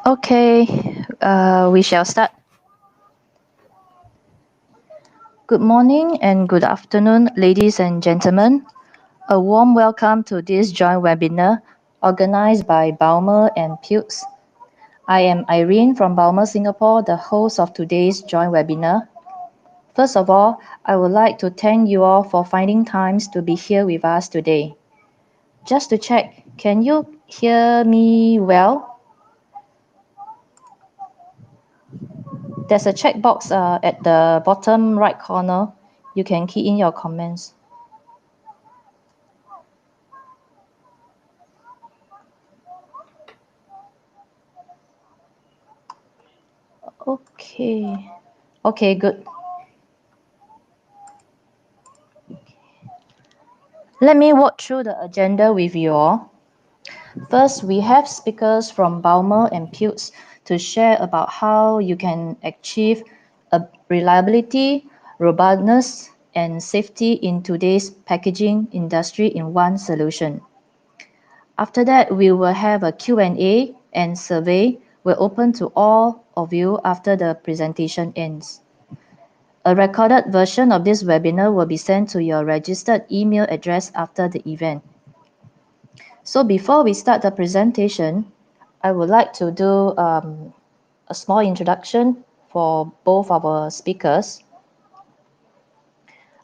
Okay, we shall start. Good morning and good afternoon, ladies and gentlemen. A warm welcome to this joint webinar organized by Baumer and Pilz. I am Irene from Baumer Singapore, the host of today's joint webinar. First of all, I would like to thank you all for finding times to be here with us today. Just to check, can you hear me well? There's a checkbox at the bottom right corner. You can key in your comments. Okay, good. Let me walk through the agenda with you all. First, we have speakers from Baumer and Pilz to share about how you can achieve a reliability, robustness, and safety in today's packaging industry in one solution. After that, we will have a Q&A and survey will open to all of you after the presentation ends. A recorded version of this webinar will be sent to your registered email address after the event. So before we start the presentation, I would like to do a small introduction for both our speakers.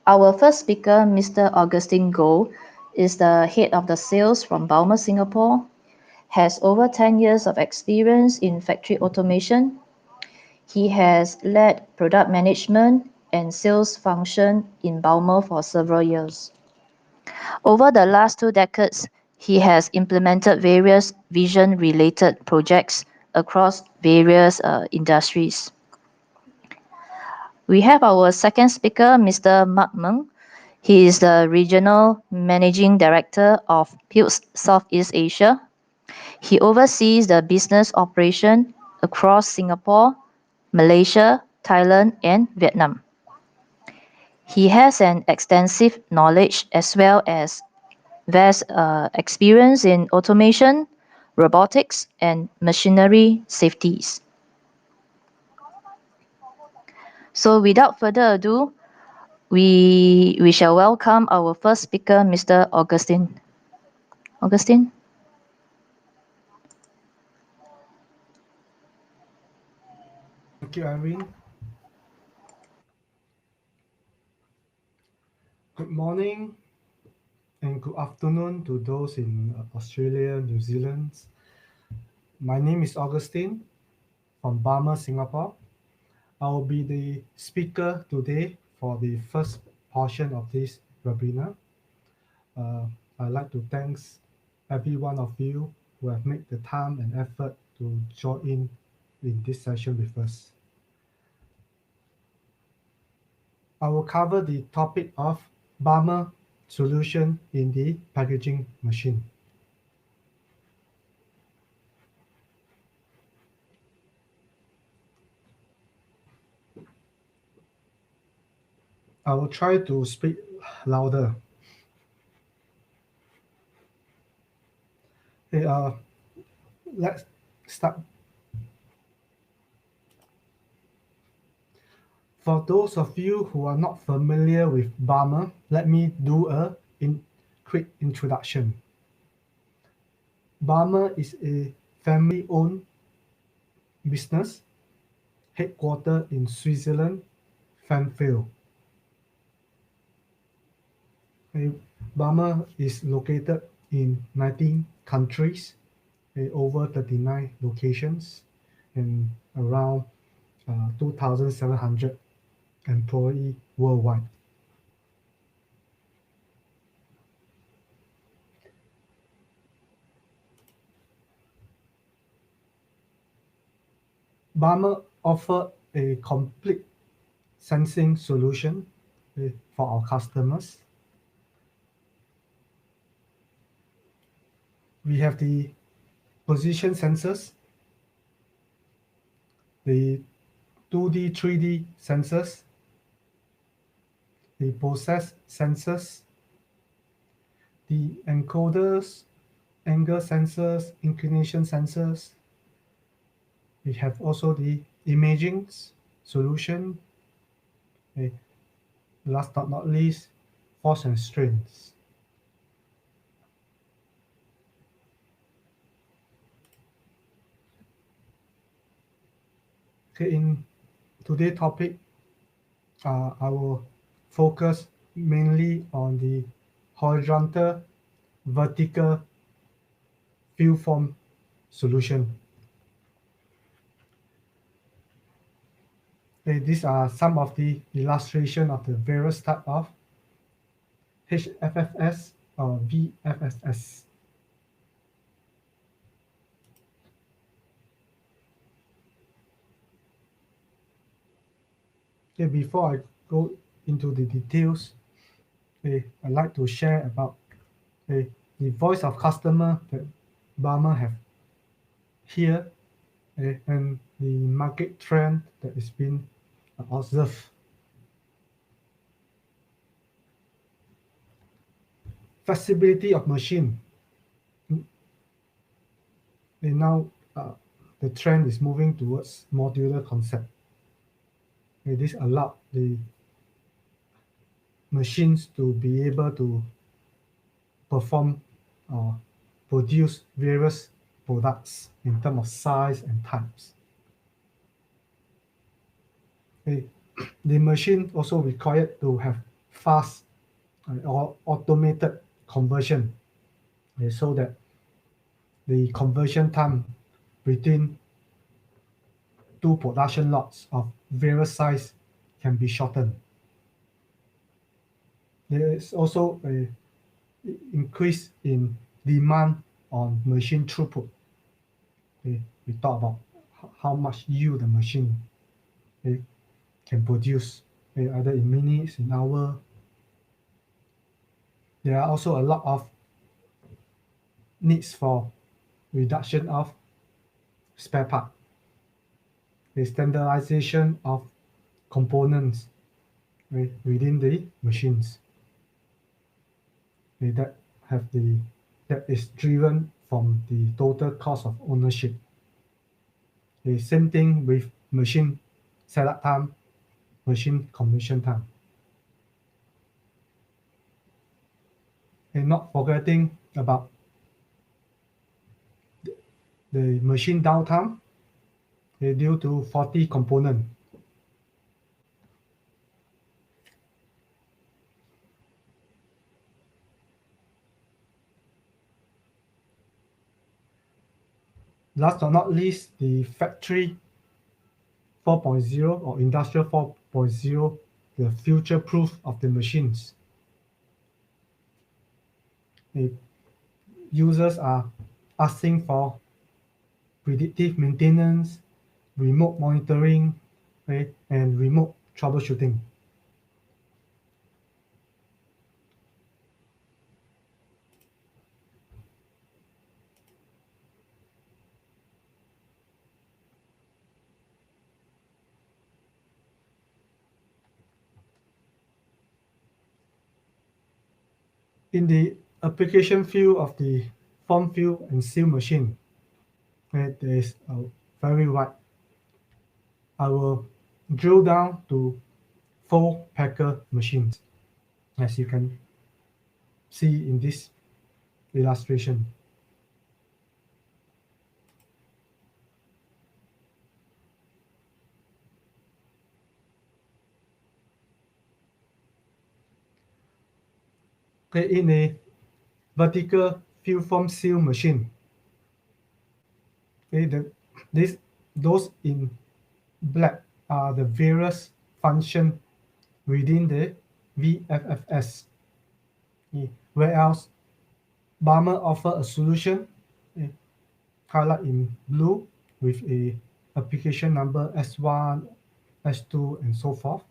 Our first speaker, Mr. Augustine Goh, is the head of the sales from Baumer Singapore, has over 10 years of experience in factory automation. He has led product management and sales function in Baumer for several years. Over the last 2 decades, he has implemented various vision-related projects across various industries. We have our second speaker, Mr. Mark Meng. He is the Regional Managing Director of Pilz Southeast Asia. He oversees the business operation across Singapore, Malaysia, Thailand, and Vietnam. He has an extensive knowledge as well as vast experience in automation, robotics, and machinery safeties. So without further ado, we shall welcome our first speaker, Mr. Augustine. Augustine? Thank you, Irene. Good morning and good afternoon to those in Australia, New Zealand. My name is Augustine from Baumer, Singapore. I will be the speaker today for the first portion of this webinar. I'd like to thank every one of you who have made the time and effort to join in this session with us. I will cover the topic of Baumer solution in the packaging machine. I will try to speak louder. Okay, let's start. For those of you who are not familiar with Baumer, let me do a quick introduction. Baumer is a family-owned business headquartered in Switzerland, Fairfield. Baumer is located in 19 countries, over 39 locations, and around 2,700 employees worldwide. Baumer offers a complete sensing solution for our customers. We have the position sensors, the 2D, 3D sensors, the process sensors, the encoders, angle sensors, inclination sensors, We have also the imaging solution. Okay. Last but not least, force and strains. Okay, in today's topic, I will focus mainly on the horizontal, vertical field form solution. Okay, these are some of the illustration of the various type of HFFS or VFSS. Okay, before I go into the details, okay, I'd like to share about the voice of customer that Baumer have here, and the market trend that is being observed. Flexibility of machine. And now the trend is moving towards modular concept. This allow the machines to be able to perform or produce various products in terms of size and types. Okay. The machine also required to have fast or automated conversion, so that the conversion time between two production lots of various size can be shortened. There is also a increase in demand on machine throughput. Okay. We talk about how much yield the machine can produce, either in minutes, in hour. There are also a lot of needs for reduction of spare part, the standardization of components within the machines that that is driven from the total cost of ownership. The same thing with machine setup time, machine commission time. And not forgetting about the machine downtime due to faulty component. Last but not least, the factory 4.0 or industrial 4.0, the future proof of the machines. The users are asking for predictive maintenance, remote monitoring, and remote troubleshooting. In the application field of the form fill and seal machine, there is a very wide. I will drill down to 4 packer machines, as you can see in this illustration. Okay, in a vertical fill form seal machine, this those in black are the various function within the VFFS. Whereas Baumer offer a solution highlight in blue with a application number S1, S2, and so forth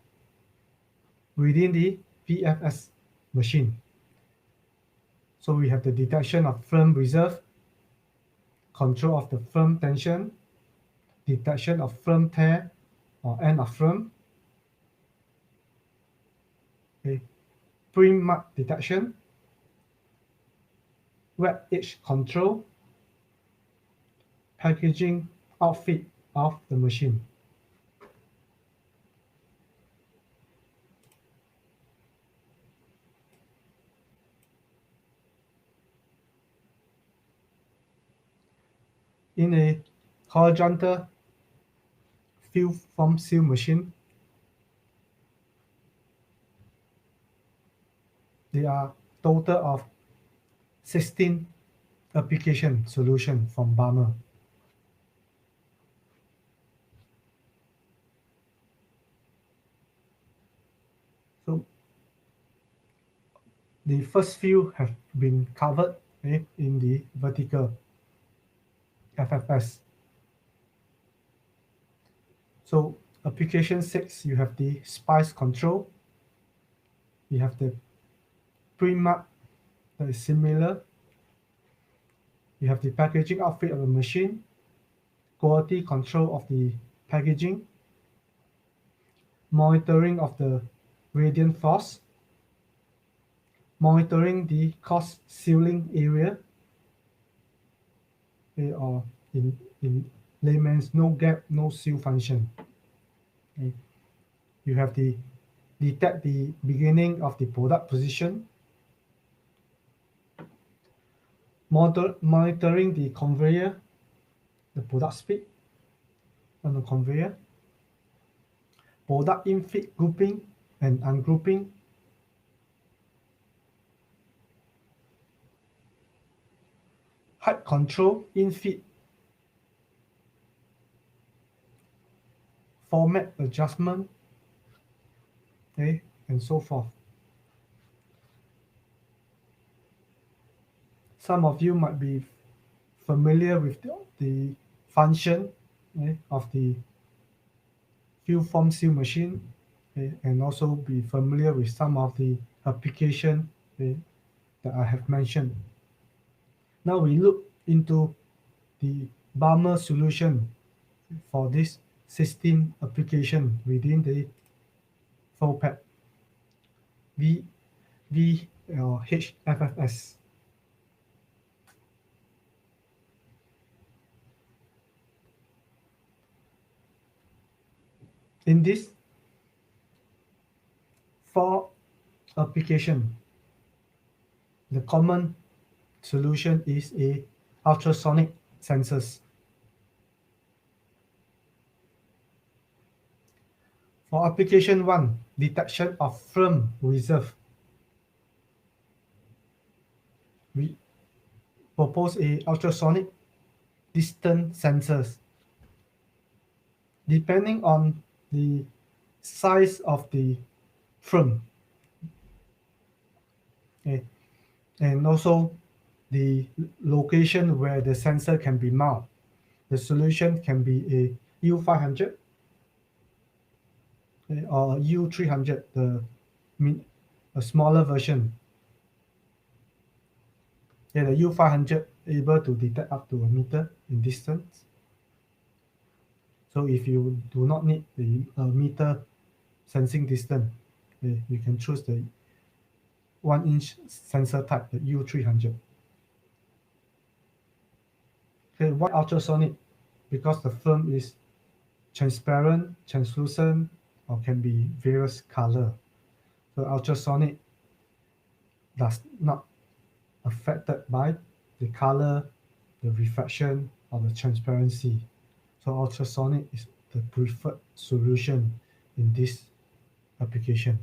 within the VFS machine. So we have the detection of firm reserve, control of the firm tension, detection of firm tear or end of firm, pre-mark detection, wet edge control, packaging outfit of the machine. In a horizontal fill form seal machine, there are total of 16 application solution from Baumer. So the first few have been covered in the vertical FFS. So application 6, you have the spice control, you have the pre-mark that is similar, you have the packaging outfit of the machine, quality control of the packaging, monitoring of the radiant force, monitoring the cost sealing area, or in layman's no gap, no seal function. Okay. You have the detect the beginning of the product position, monitoring the conveyor, the product speed on the conveyor, product in-feed grouping and ungrouping, height control, in-feed, format adjustment, okay, and so forth. Some of you might be familiar with the function of the fill form seal machine, and also be familiar with some of the application that I have mentioned. Now we look into the Baumer solution for this 16 application within the FOPAP HFFS. In this 4 application, the common solution is a ultrasonic sensors. For application 1, detection of film reserve, we propose a ultrasonic distance sensors. Depending on the size of the film, okay, and also the location where the sensor can be mounted, the solution can be a U500 or U300, a smaller version. The U500 able to detect up to a meter in distance. So if you do not need the meter sensing distance, you can choose the 1-inch sensor type, the U300. Okay, why ultrasonic? Because the film is transparent, translucent, or can be various color. So ultrasonic does not affected by the color, the reflection, or the transparency. So ultrasonic is the preferred solution in this application.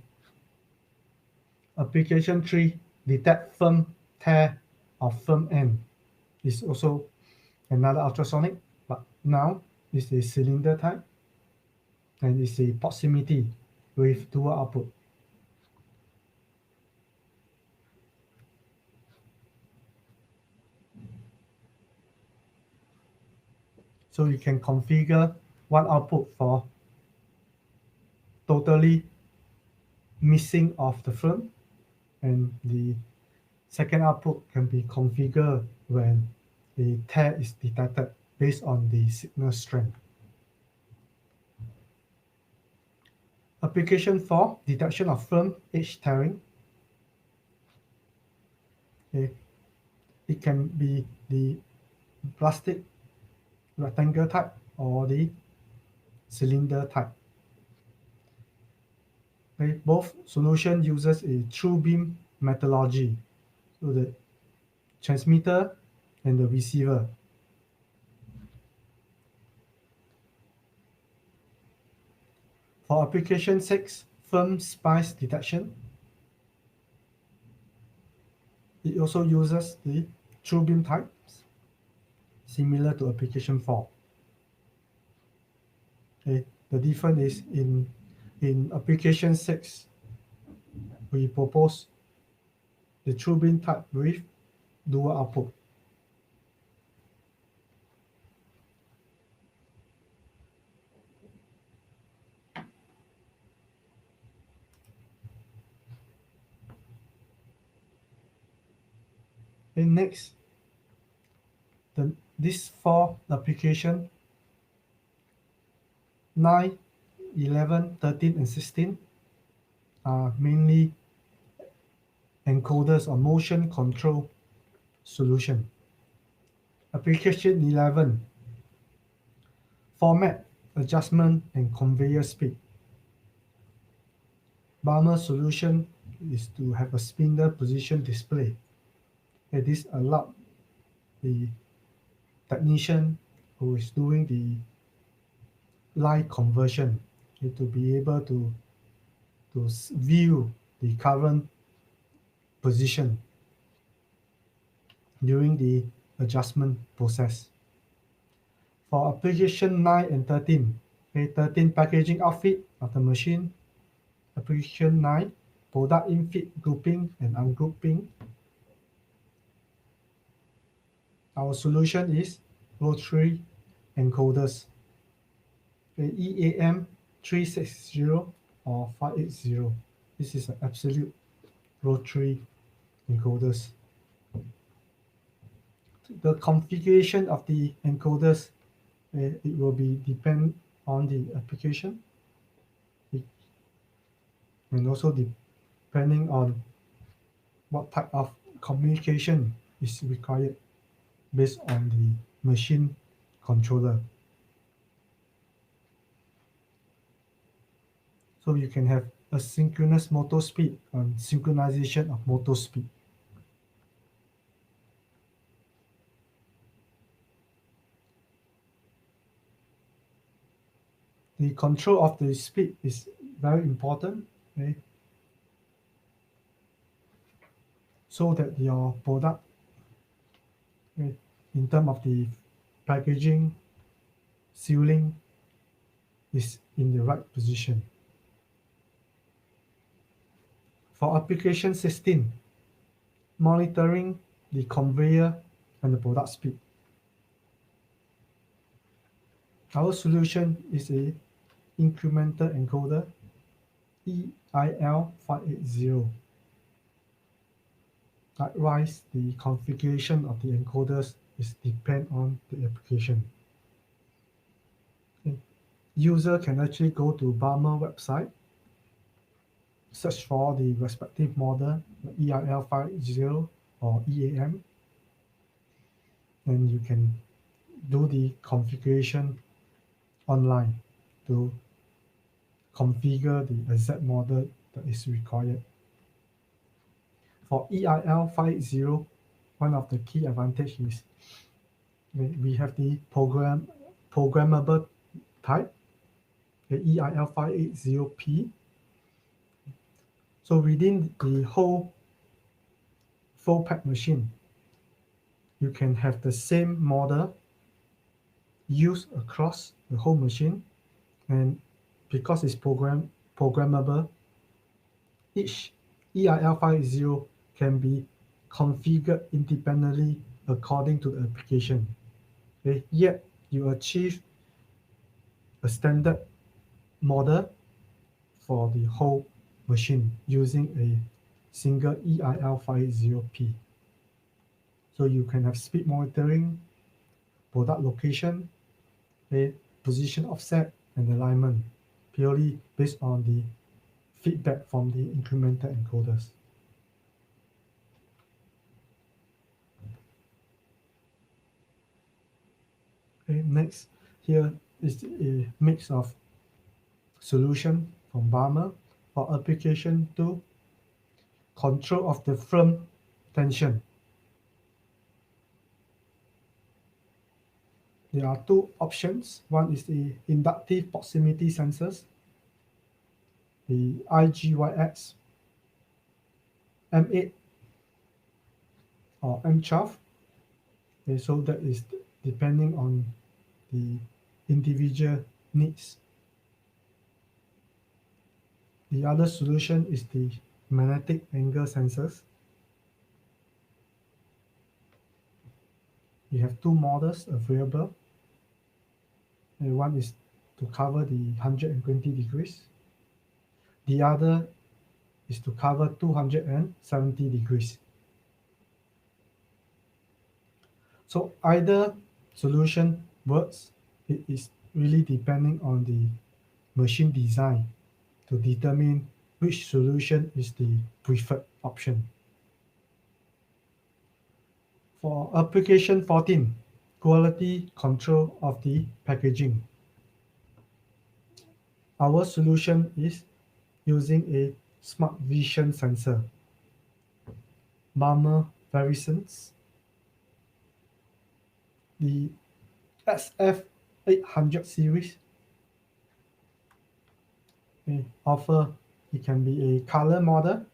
Application 3, detect film tear or film end, is also another ultrasonic, but now it's a cylinder type and it's a proximity with dual output. So you can configure one output for totally missing of the film, and the second output can be configured when a tear is detected based on the signal strength. Application 4, detection of film edge tearing. Okay. It can be the plastic rectangle type or the cylinder type. Okay, both solution uses a true beam methodology, so the transmitter and the receiver. For application 6, firm spice detection, it also uses the true beam types, similar to application 4. Okay, the difference is in application 6, we propose the true beam type with dual output. And next, these 4 application 9, 11, 13, and 16 are mainly encoders or motion control solution. Application 11, format, adjustment, and conveyor speed. Baumer solution is to have a spindle position display. And this allows the technician who is doing the light conversion to be able to view the current position during the adjustment process. For application 9 and 13, okay, 13 packaging outfit of the machine, application 9 product infit grouping and ungrouping. Our solution is rotary encoders, okay, EAM 360 or 580. This is an absolute rotary encoders. The configuration of the encoders, it will be depend on the application, and also depending on what type of communication is required based on the machine controller. So you can have asynchronous motor speed and synchronization of motor speed. The control of the speed is very important, okay? So that your product, okay, in terms of the packaging, sealing, is in the right position. For application 16, monitoring the conveyor and the product speed. Our solution is a incremental encoder, EIL580. Likewise, the configuration of the encoders is depend on the application. Okay. User can actually go to Baumer website, search for the respective model, EIL580 or EAM, and you can do the configuration online to configure the exact model that is required. For EIL580, one of the key advantages is we have the programmable type, the EIL580P. So within the whole full pack machine, you can have the same model used across the whole machine, and because it's programmable, each EIL580 can be configured independently according to the application. Okay? Yet you achieve a standard model for the whole machine using a single EIL580P. So you can have speed monitoring, product location, a position offset, and alignment, purely based on the feedback from the incremental encoders. Okay, next, here is a mix of solution from Baumer for application 2, control of the film tension. There are two options. One is the inductive proximity sensors, the IGYX, M8 or M12. Okay, so that is depending on the individual needs. The other solution is the magnetic angle sensors. We have two models available. And one is to cover the 120 degrees. The other is to cover 270 degrees. So either solution works. It is really depending on the machine design to determine which solution is the preferred option. For application 14, quality control of the packaging. Our solution is using a smart vision sensor, Baumer Pilz, the SF800 series. It can be a color model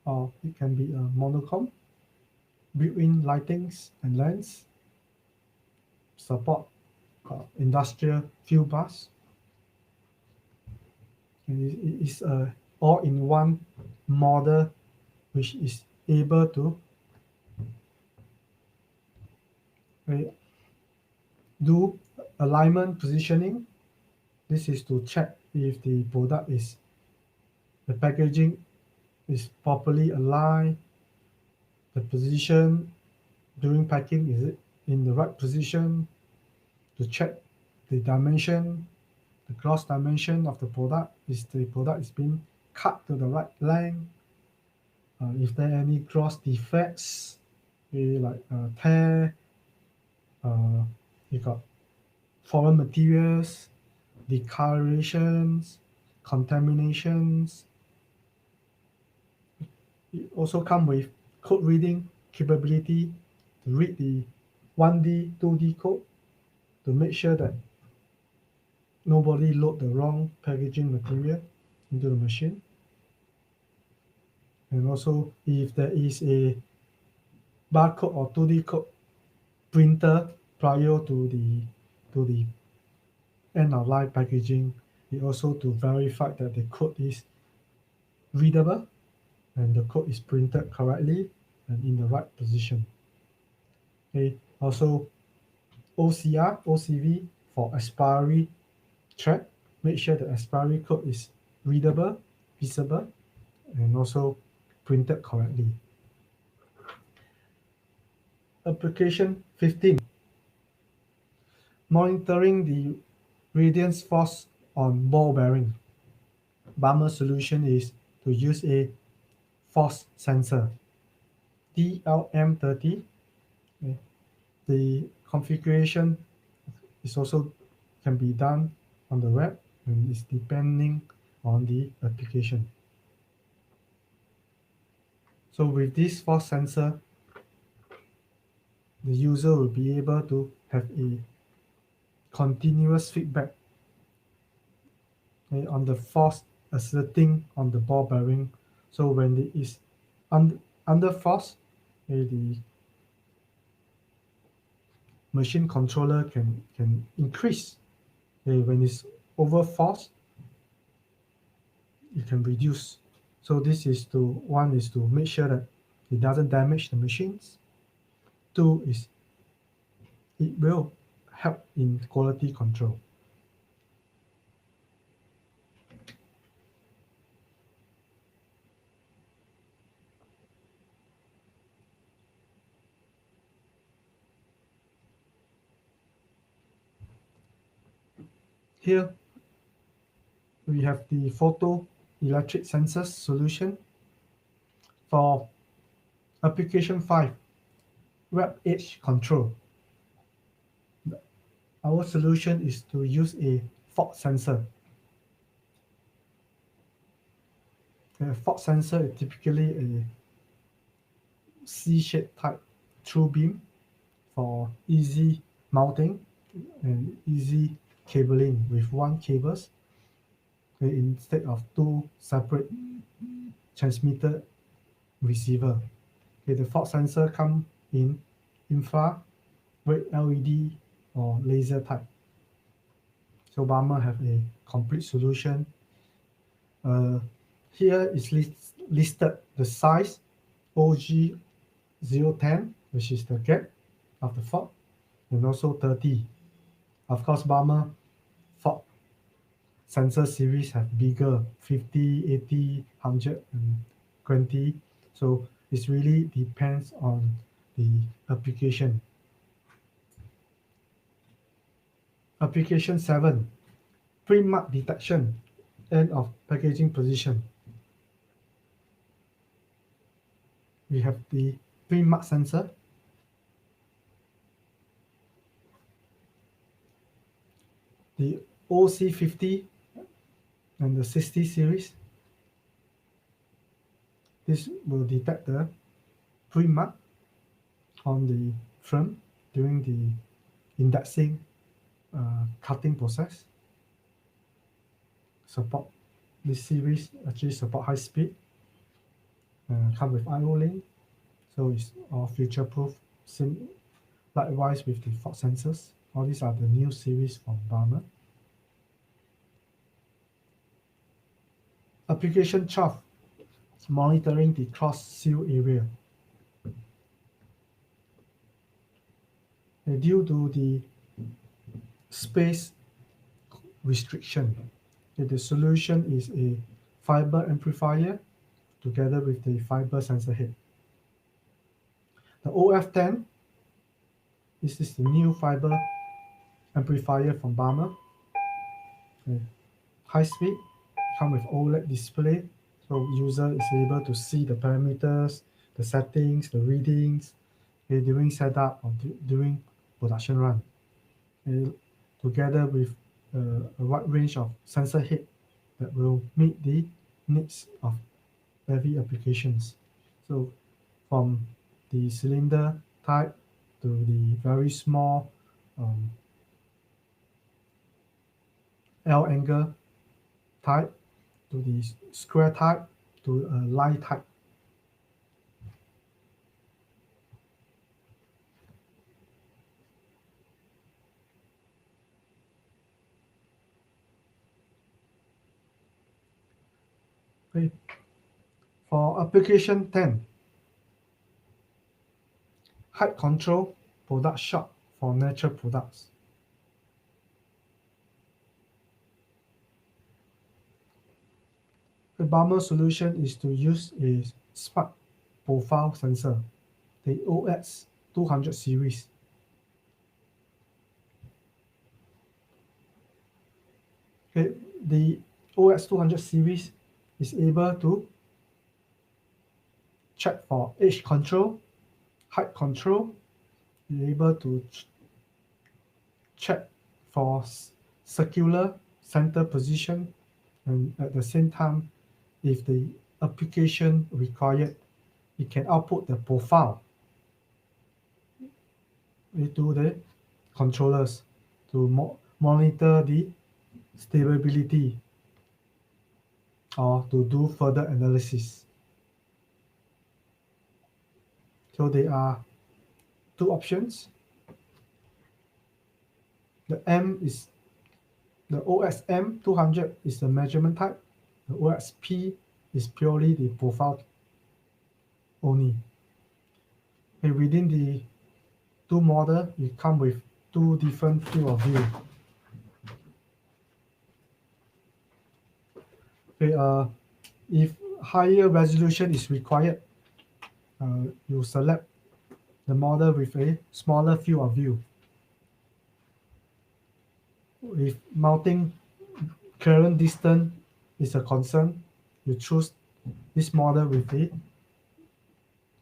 or it can be a monochrome, built-in lightings and lens, support industrial field bus. And it is a all-in-one model which is able to do alignment positioning. This is to check if the the packaging is properly aligned, the position during packing, is it in the right position, to check the dimension, the gross dimension of the product, is the product is being cut to the right length, if there are any gross defects, like tear, you got foreign materials, discolorations, contaminations. It also comes with code reading capability to read the 1D, 2D code to make sure that nobody load the wrong packaging material into the machine. And also, if there is a barcode or 2D code printer prior to the end of life packaging, it also to verify that the code is readable and the code is printed correctly and in the right position. Okay. Also, OCR, OCV for expiry track, make sure the expiry code is readable, visible, and also printed correctly. Application 15, monitoring the radiance force on ball bearing. Baumer solution is to use a force sensor, DLM30. Okay. The configuration is also can be done on the web and is depending on the application. So with this force sensor, the user will be able to have a continuous feedback on the force exerting on the ball bearing. So when it is under force, the machine controller can increase. When it's over force, it can reduce. So this is one is to make sure that it doesn't damage the machines. Two is it will help in quality control. Here we have the photoelectric sensors solution for application 5, web edge control. Our solution is to use a fog sensor, A fault sensor is typically a C-shaped type through beam for easy mounting and easy cabling with one cables instead of two separate transmitter receiver. Okay, the fault sensor come in infrared, LED, or laser type. So Baumer have a complete solution. Uh, Here is listed the size OG010, which is the gap of the fault, and also 30. Of course, Baumer fault sensor series have bigger 50, 80, 100, and 20. So it really depends on the application. Application 7, print mark detection, end of packaging position. We have the print mark sensor. The OC50 and the 60 series. This will detect the print mark on the film during the indexing cutting process. Support this series actually support high speed. Come with I/O link, so it's all future proof. Likewise with the fault sensors. All these are the new series from Baumer. Application 12, monitoring the cross seal area. Due to the space restriction, the solution is a fiber amplifier together with the fiber sensor head. The OF10, this is the new fiber amplifier from Baumer. High speed, come with OLED display, so user is able to see the parameters, the settings, the readings during setup or during production run. Together with a wide range of sensor head that will meet the needs of every applications. So from the cylinder type to the very small L angle type to the square type to a line type. Okay. For application 10, height control product shop for natural products. The Baumer solution is to use a spark profile sensor, the OX200 series. Okay, the OX200 series is able to check for edge control, height control, is able to check for circular center position, and at the same time, if the application required, it can output the profile into the controllers to monitor the stability or to do further analysis. So there are two options. The OSM 200 is the measurement type. The OSP is purely the profile only. Okay, within the two model, it come with two different field of view. Okay, if higher resolution is required, you select the model with a smaller field of view. If mounting current distance is a concern, you choose this model with a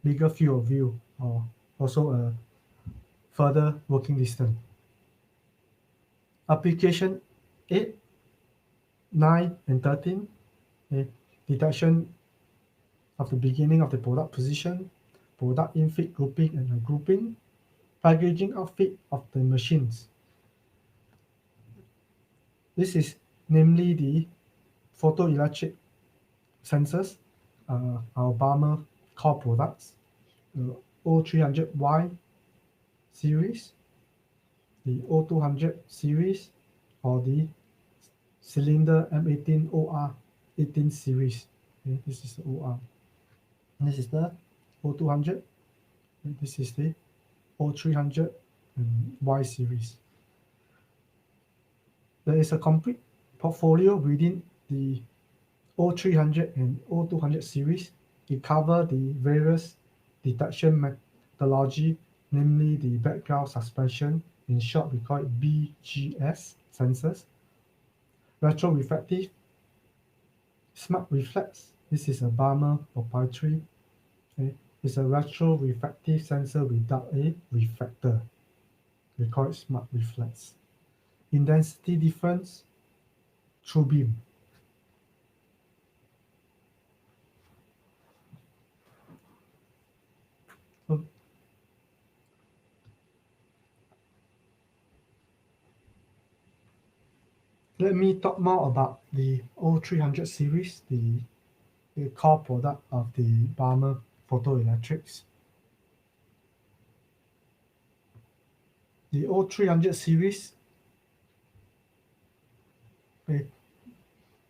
bigger field of view or also a further working distance. Application 8, 9, and 13, detection of the beginning of the product position, product in-fit grouping and ungrouping, packaging outfit of the machines. This is namely the photoelectric sensors, our Baumer core products, the O300Y series, the O200 series, or the cylinder M18 OR 18 series. Okay, this is the OR. This is the O200. This is the O300 and Y series. There is a complete portfolio within the O300 and O200 series. It covers the various detection methodology, namely the background suspension. In short, we call it BGS sensors. Retroreflective, smart reflex. This is a Baumer proprietary. Okay. It's a retroreflective sensor without a reflector. We call it smart reflex. Intensity difference, true beam. So let me talk more about the O300 series, the core product of the Baumer Photoelectrics. The O300 series, okay,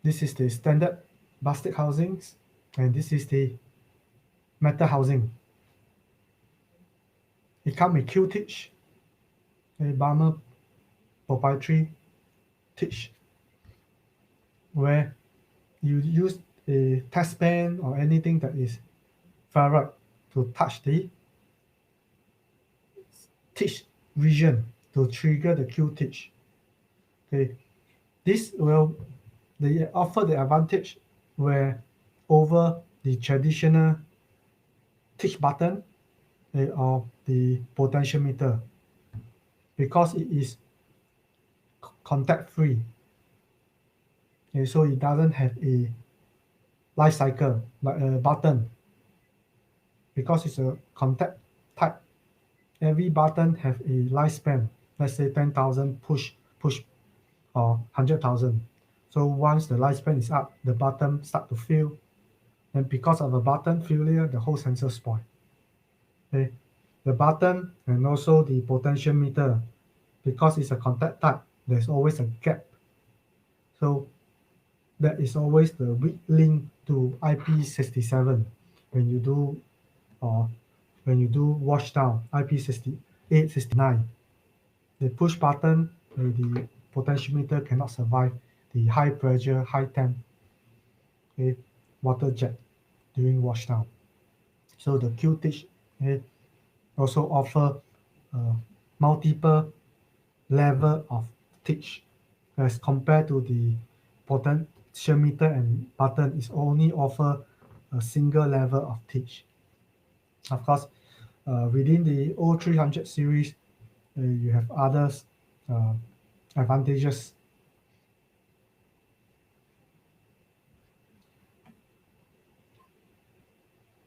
this is the standard plastic housings, and this is the metal housing. It comes with Q-teach, a Baumer proprietary teach, where you use a test pen or anything that is ferrite to touch the teach region to trigger the Q-teach. Okay, this will offer the advantage where over the traditional teach button or the potentiometer, because it is contact free. Okay, so it doesn't have a life cycle like a button. Because it's a contact type, every button have a lifespan. Let's say 10,000 push, or 100,000. So once the lifespan is up, the button start to fail, and because of a button failure, the whole sensor spoil. Okay, the button and also the potentiometer, because it's a contact type, there's always a gap. So that is always the weak link to IP67 when you do or when you do wash down IP68, 69. The push button, the potentiometer cannot survive the high pressure, high temp, okay, water jet during wash down. So the Q-teach also offer multiple level of teach as compared to the potentiometer and button is only offer a single level of teach. Of course, within the O300 series, you have others advantages.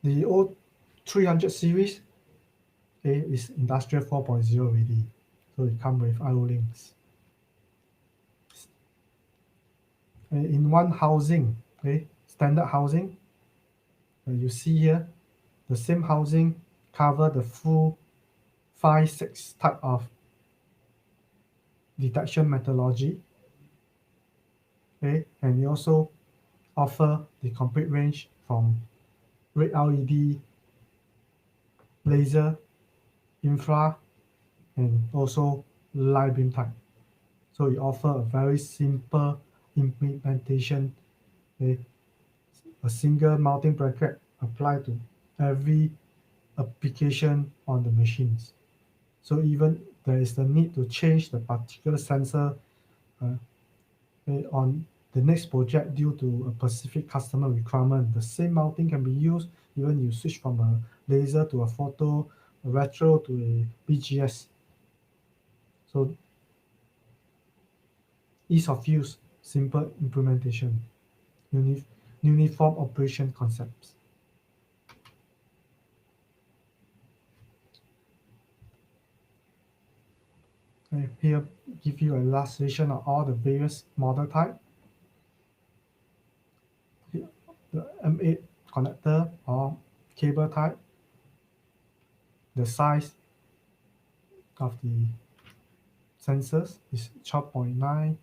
The O300 series is industrial 4.0 ready, so it comes with I/O links. In one housing, standard housing, you see here, the same housing cover the full 5-6 type of detection methodology, and you also offer the complete range from red LED, laser, infra, and also light beam type. So it offer a very simple implementation, a single mounting bracket applied to every application on the machines. So even there is the need to change the particular sensor on the next project due to a specific customer requirement, the same mounting can be used even you switch from a laser to a photo, a retro to a BGS. So ease of use, simple implementation, uniform operation concepts. Here give you a illustration of all the various model type. Here, the M8 connector or cable type, the size of the sensors is 12.9,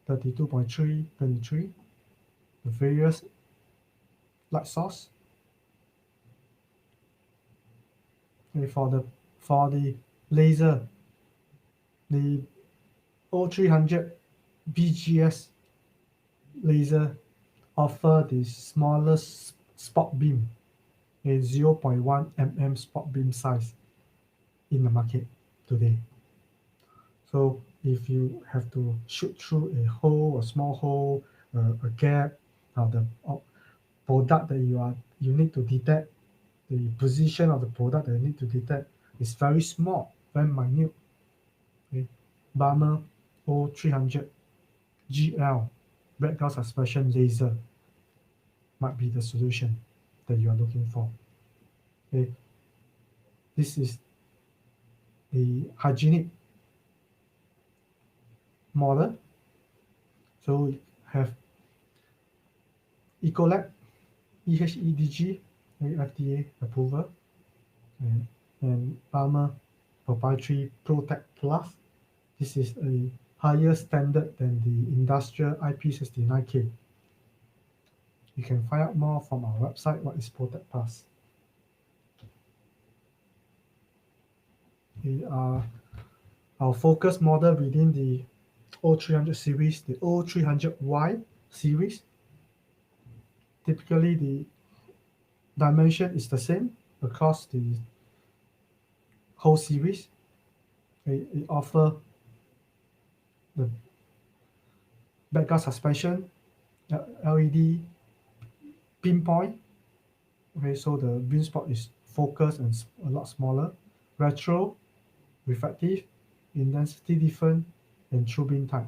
32.3, 23. The various light source. For the laser, the O300 BGS laser offer the smallest spot beam, a 0.1 mm spot beam size in the market today. So if you have to shoot through a hole, a small hole, a gap, the product that you need to detect, the position of the product that you need to detect is very small, very minute. Okay? Baumer O300 GL background suspension laser might be the solution that you are looking for. Okay? This is the hygienic model. So we have Ecolab, EHEDG, FDA approval, and Baumer proprietary ProTech Plus. This is a higher standard than the industrial IP69K. You can find out more from our website, what is ProTech Plus. Our focus model within the O300 series, the O300Y series. Typically, the dimension is the same across the whole series. It offers the background suspension, LED pinpoint. Okay, so the beam spot is focused and a lot smaller. Retro, refractive, intensity different, and true beam type.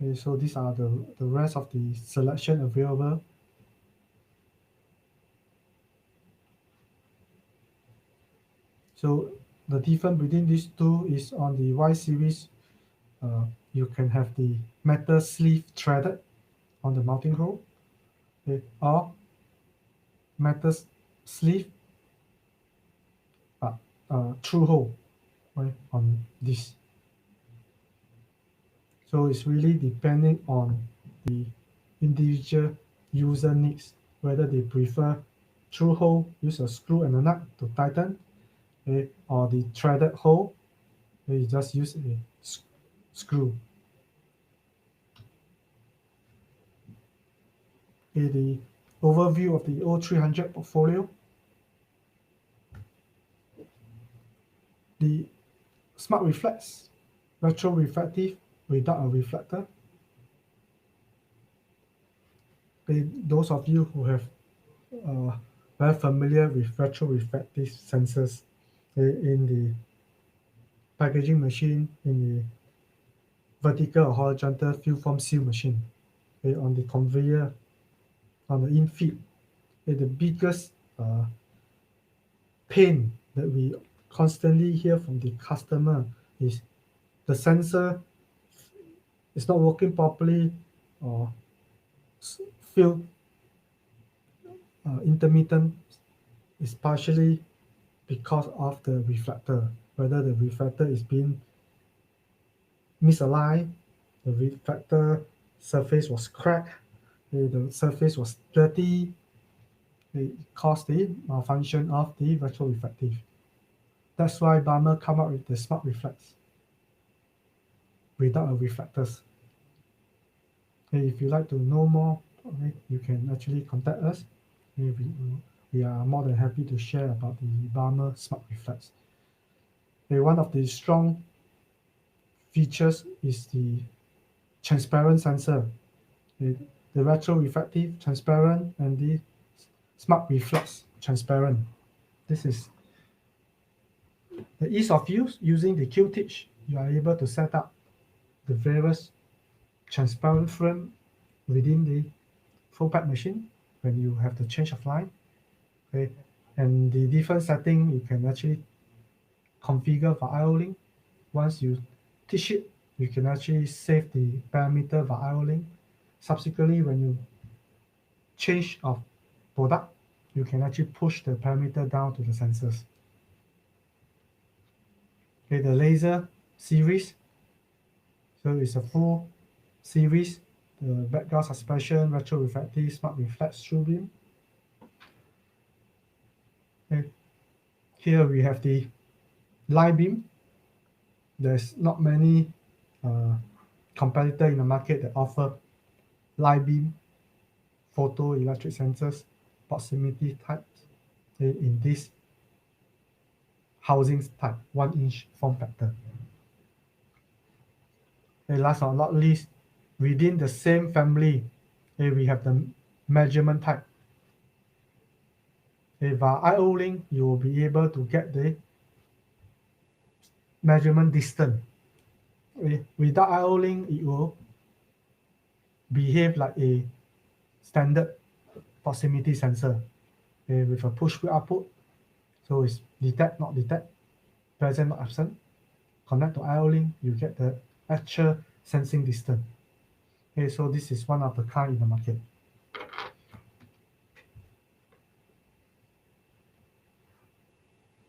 Okay, so these are the rest of the selection available. So the difference between these two is on the Y series, you can have the metal sleeve threaded on the mounting hole, okay, or metal sleeve but through hole, right, on this. So it's really depending on the individual user needs, whether they prefer through hole, use a screw and a nut to tighten, okay, or the threaded hole, you just use a screw. Okay, the overview of the O300 portfolio. The smart reflex, retro-refractive without a reflector. Okay, those of you who have very familiar with retro-refractive sensors in the packaging machine, in the vertical or horizontal fill form seal machine, okay, on the conveyor, on the infeed. Okay, the biggest pain that we constantly hear from the customer is the sensor is not working properly or feel intermittent is partially because of the reflector, whether the reflector is being misaligned, the reflector surface was cracked, the surface was dirty, it caused the malfunction of the retroreflective. That's why Baumer come up with the smart reflex without a reflectors. Okay, if you like to know more, okay, you can actually contact us. Okay, we are more than happy to share about the Baumer smart reflex. Okay, one of the strong features is the transparent sensor, the retro-refractive transparent and the smart reflex transparent. This is the ease of use. Using the Q-Teach, you are able to set up the various transparent frame within the full pack machine when you have the change of line. Okay, and the different setting you can actually configure for IO link once you teach it, you can actually save the parameter for I/O link. Subsequently, when you change of product, you can actually push the parameter down to the sensors. Okay, the laser series, so it's a full series. The background suspension, retroreflective, smart reflex through beam. Okay. Here we have the line beam. There's not many competitor in the market that offer line beam photoelectric sensors proximity types in this housing type 1-inch form factor. And last but not least, within the same family, we have the measurement type. Via I/O link, you will be able to get the measurement distance. Without I/O link, it will behave like a standard proximity sensor with a push-pull output. So it's detect, not detect, present, not absent. Connect to I/O link, you get the actual sensing distance. So this is one of the kind in the market.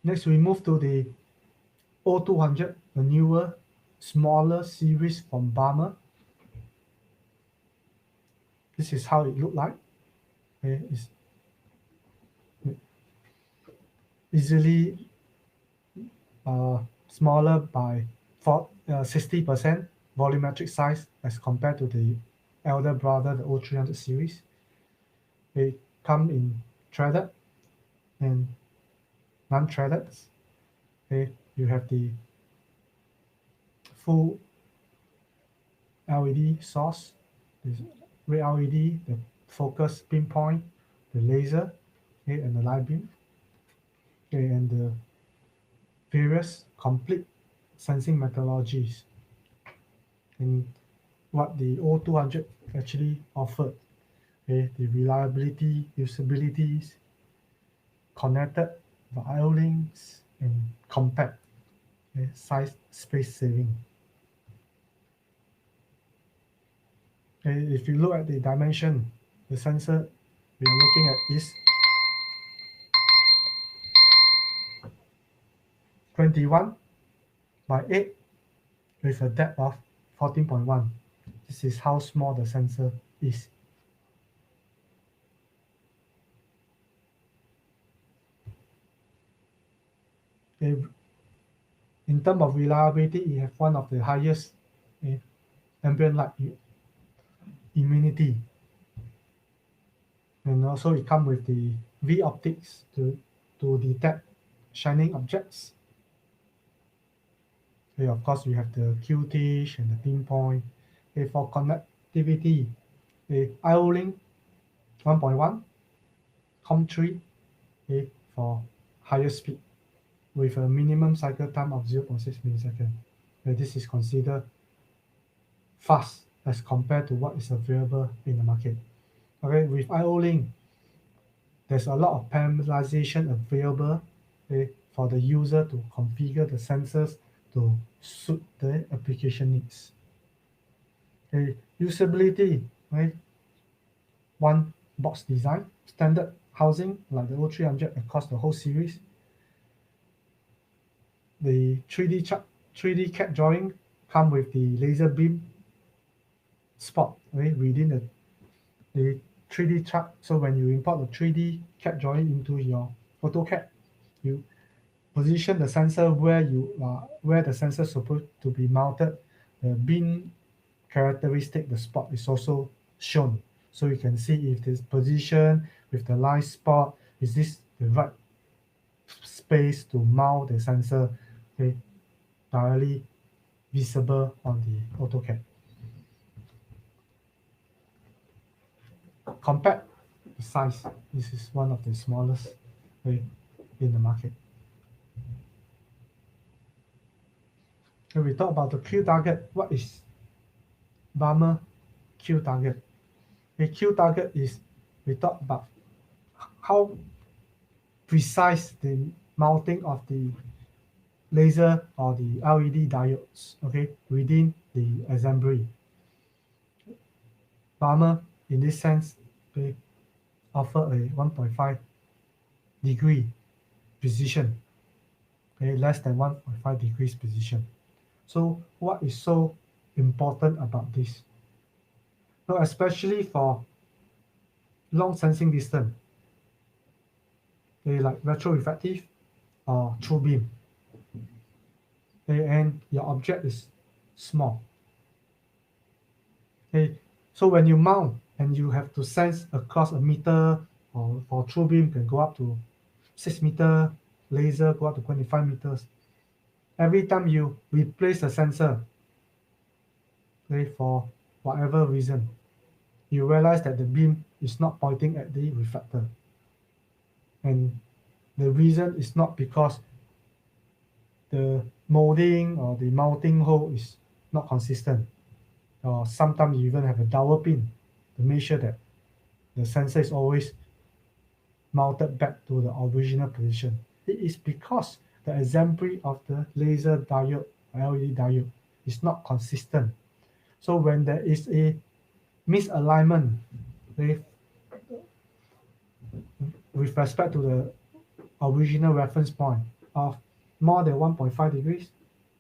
Next, we move to the O200, a newer, smaller series from Baumer. This is how it looked like. It's easily smaller by 60% volumetric size as compared to the elder brother, the O300 series. They come in threaded and non-threaded. You have the full LED source, the red LED, the focus pinpoint, the laser, and the light beam, and the various complete sensing methodologies. And what the O200 actually offered, the reliability, usabilities, connected I/O links, and compact size space saving. If you look at the dimension, the sensor we are looking at is 21 by 8 with a depth of 14.1. This is how small the sensor is. In terms of reliability, it has one of the highest ambient light immunity. And also it comes with the V optics to detect shining objects. Of course, we have the Q-tish and the pinpoint. For connectivity, I/O link 1.1, COM3 for higher speed with a minimum cycle time of 0.6 milliseconds. This is considered fast as compared to what is available in the market. Okay, with I/O link, there's a lot of parameterization available for the user to configure the sensors to suit the application needs. Usability, right? One box design, standard housing like the O300 across the whole series. The 3D CAD drawing come with the laser beam spot within the 3D chart. So when you import the 3D CAD drawing into your AutoCAD, you position the sensor where the sensor is supposed to be mounted. The beam characteristic, the spot is also shown. So you can see if this position with the line spot, is this the right space to mount the sensor directly visible on the AutoCAD. Compact size, this is one of the smallest in the market. When we talk about the Q target, what is Baumer Q target? A Q target is, we talk about how precise the mounting of the laser or the LED diodes, okay, within the assembly. Baumer, in this sense, they offer a 1.5 degree precision, okay, less than 1.5 degrees precision. So what is so important about this? So especially for long sensing distance, they like retroreflective or true beam, okay, and your object is small. Okay, so when you mount and you have to sense across a meter, or for true beam can go up to 6 meter, laser go up to 25 meters. Every time you replace the sensor, okay, for whatever reason, you realize that the beam is not pointing at the reflector. And the reason is not because the molding or the mounting hole is not consistent, or sometimes you even have a dowel pin to make sure that the sensor is always mounted back to the original position. It is because the assembly of the laser diode, LED diode, is not consistent. So when there is a misalignment with, with respect to the original reference point of more than 1.5 degrees,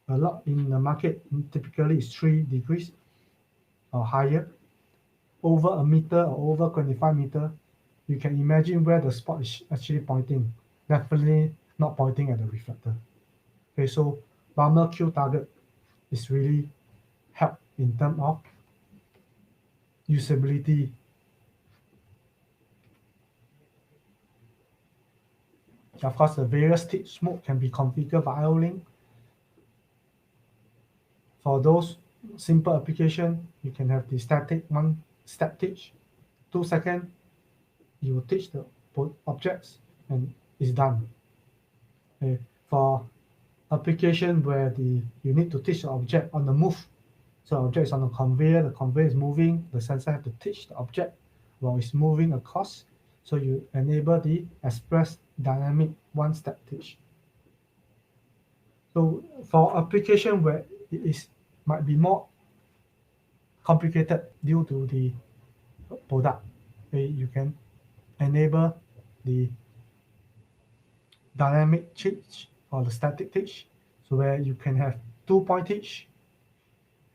a lot in the market typically is 3 degrees or higher, over a meter or over 25 meter, you can imagine where the spot is actually pointing. Definitely not pointing at the reflector. Okay, so Baumer Q target is really help in terms of usability. Of course, the various pitch mode can be configured via link. For those simple application, you can have the static one step teach. 2 seconds, you will teach the objects and it's done. Okay. For application where you need to teach the object on the move, so the object is on the conveyor is moving, the sensor have to teach the object while it's moving across, so you enable the express dynamic one-step teach. So for application where it might be more complicated due to the product, okay, you can enable the dynamic teach or the static teach, so where you can have 2-point teach,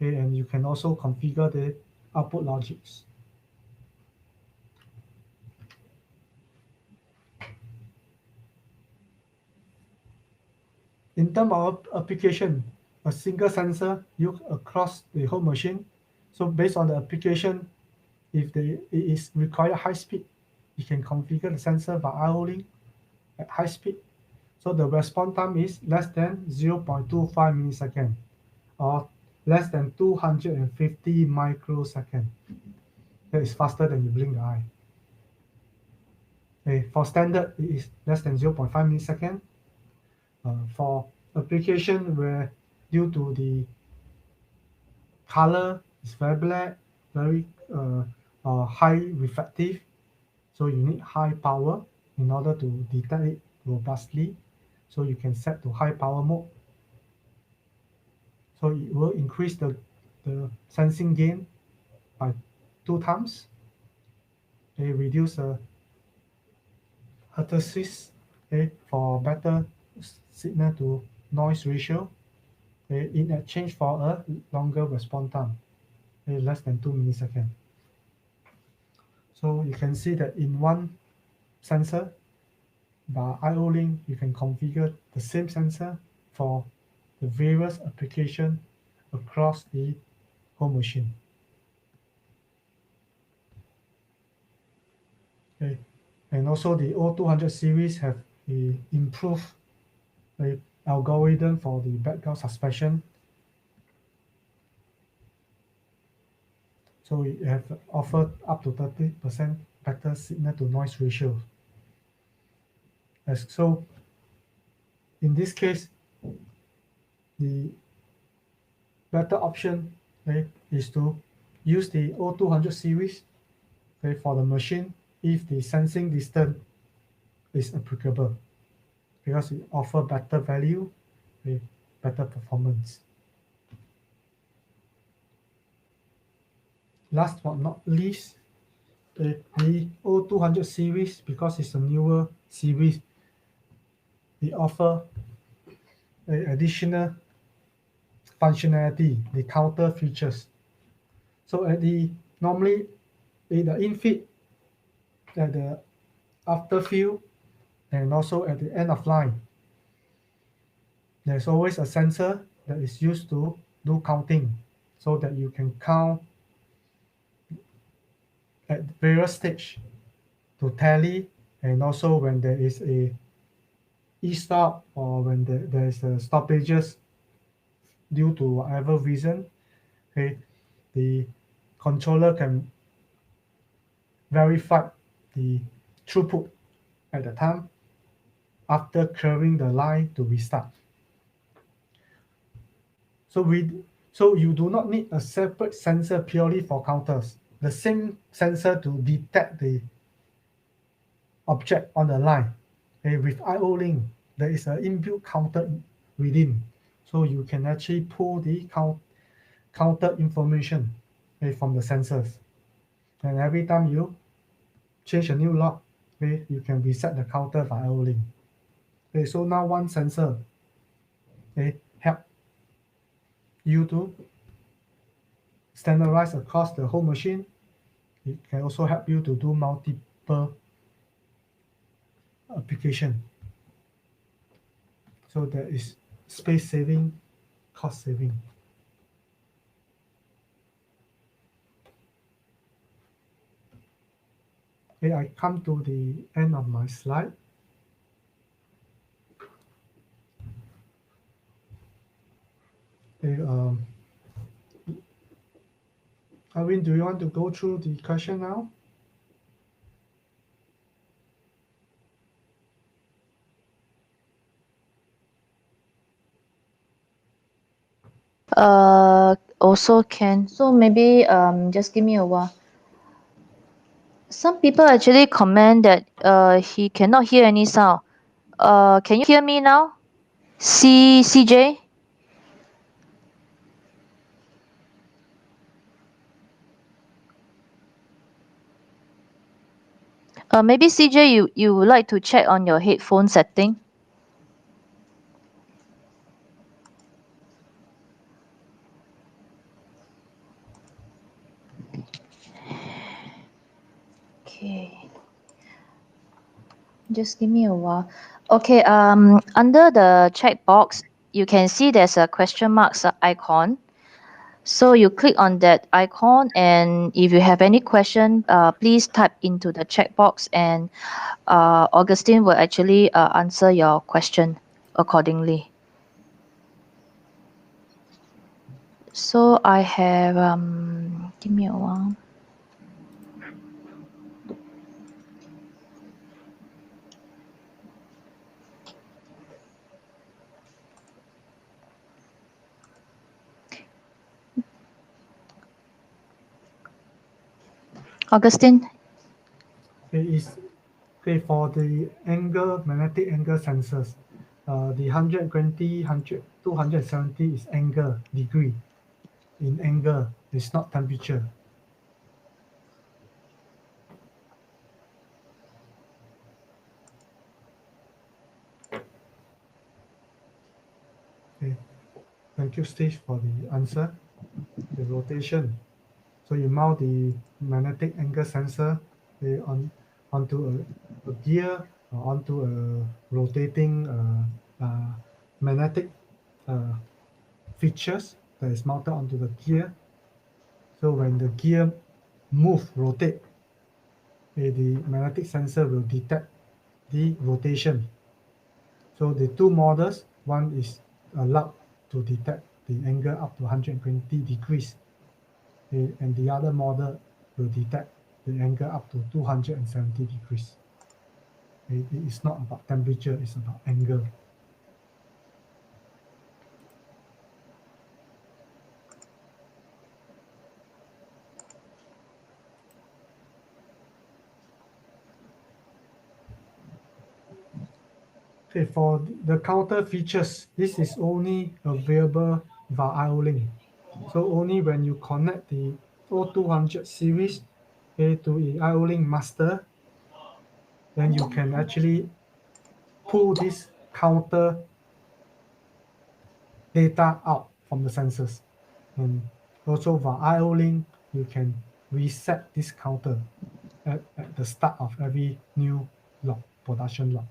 okay, and you can also configure the output logics. In terms of application, a single sensor used across the whole machine. So based on the application, if it is require high speed, you can configure the sensor by I/O link at high speed. So the response time is less than 0.25 millisecond or less than 250 microsecond. That is faster than you blink the eye. Okay, for standard, it is less than 0.5 millisecond. For application where due to the color is very black, very high reflective, so you need high power in order to detect it robustly. So you can set to high power mode. So it will increase the sensing gain by 2 times. It reduce the hysteresis, okay, for better signal to noise ratio, okay, in exchange for a longer response time, okay, less than 2 milliseconds. So you can see that in one sensor, by I/O link, you can configure the same sensor for the various application across the whole machine. Okay. And also the O200 series have a improved algorithm for the background suspension. So it have offered up to 30% better signal to noise ratio. So in this case, the better option, okay, is to use the O200 series, okay, for the machine if the sensing distance is applicable, because it offer better value with better performance. Last but not least, the O200 series, because it's a newer series, we offer additional functionality, the counter features. So at the normally the infeed, at the after fill, and also at the end of line, there's always a sensor that is used to do counting, so that you can count at various stage to tally, and also when there is a e-stop or when there is a stoppages due to whatever reason, okay, the controller can verify the throughput at the time after clearing the line to restart. So so you do not need a separate sensor purely for counters. The same sensor to detect the object on the line. Okay, with IO link, there is an inbuilt counter within, so you can actually pull the counter information, okay, from the sensors. And every time you change a new lock, okay, you can reset the counter by IO link. Okay, so now one sensor, okay, help you to standardize across the whole machine. It can also help you to do multiple application. So there is space saving, cost saving. Okay, I come to the end of my slide. Okay, Arvin, do you want to go through the question now? Also can. So maybe just give me a while. Some people actually comment that he cannot hear any sound. Can you hear me now? CJ? Maybe CJ, you would like to check on your headphone setting. Okay. Just give me a while. Okay, under the checkbox, you can see there's a question mark icon. So you click on that icon, and if you have any question, please type into the checkbox, and Augustine will actually answer your question accordingly. So I have, give me a while. Augustine? Okay, for the angle, magnetic angle sensors, the 120, 100, 270 is angle, degree. In angle, it's not temperature. Okay, thank you, Steve, for the answer. The rotation. So you mount the magnetic angle sensor, onto a gear or onto a rotating magnetic uh, features that is mounted onto the gear. So when the gear rotate, the magnetic sensor will detect the rotation. So the two models, one is allowed to detect the angle up to 120 degrees, and the other model will detect the angle up to 270 degrees. It is not about temperature, it's about angle. Okay, for the counter features, this is only available via IO-Link. So only when you connect the O200 series to the IO-Link master, then you can actually pull this counter data out from the sensors. And also via IO-Link, you can reset this counter at the start of every new lot, production lot.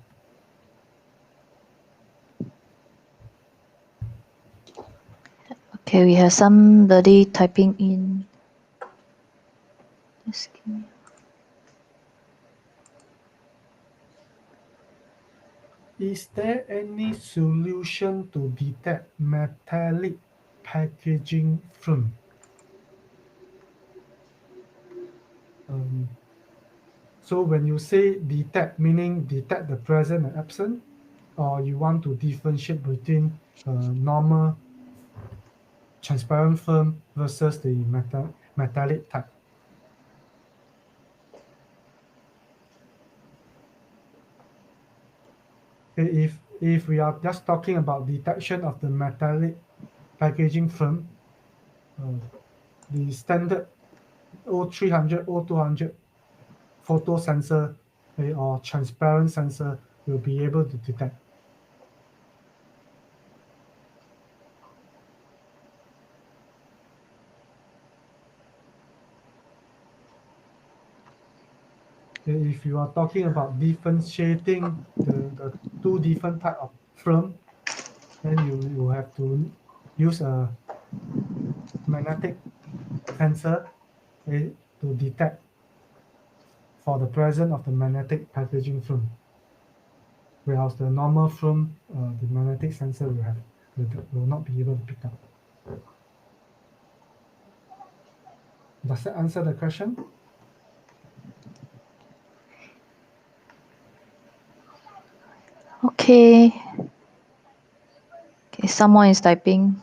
Okay, we have somebody typing in. Just give me. Is there any solution to detect metallic packaging film? Um, so when you say detect, meaning detect the present and absent, or you want to differentiate between normal transparent film versus the metallic type? If we are just talking about detection of the metallic packaging film, uh, the standard O300, O200 photo sensor or transparent sensor will be able to detect. If you are talking about differentiating the two different type of film, then you have to use a magnetic sensor to detect for the presence of the magnetic packaging film. Whereas the normal film, the magnetic sensor will not be able to pick up. Does that answer the question? Okay. Okay, someone is typing.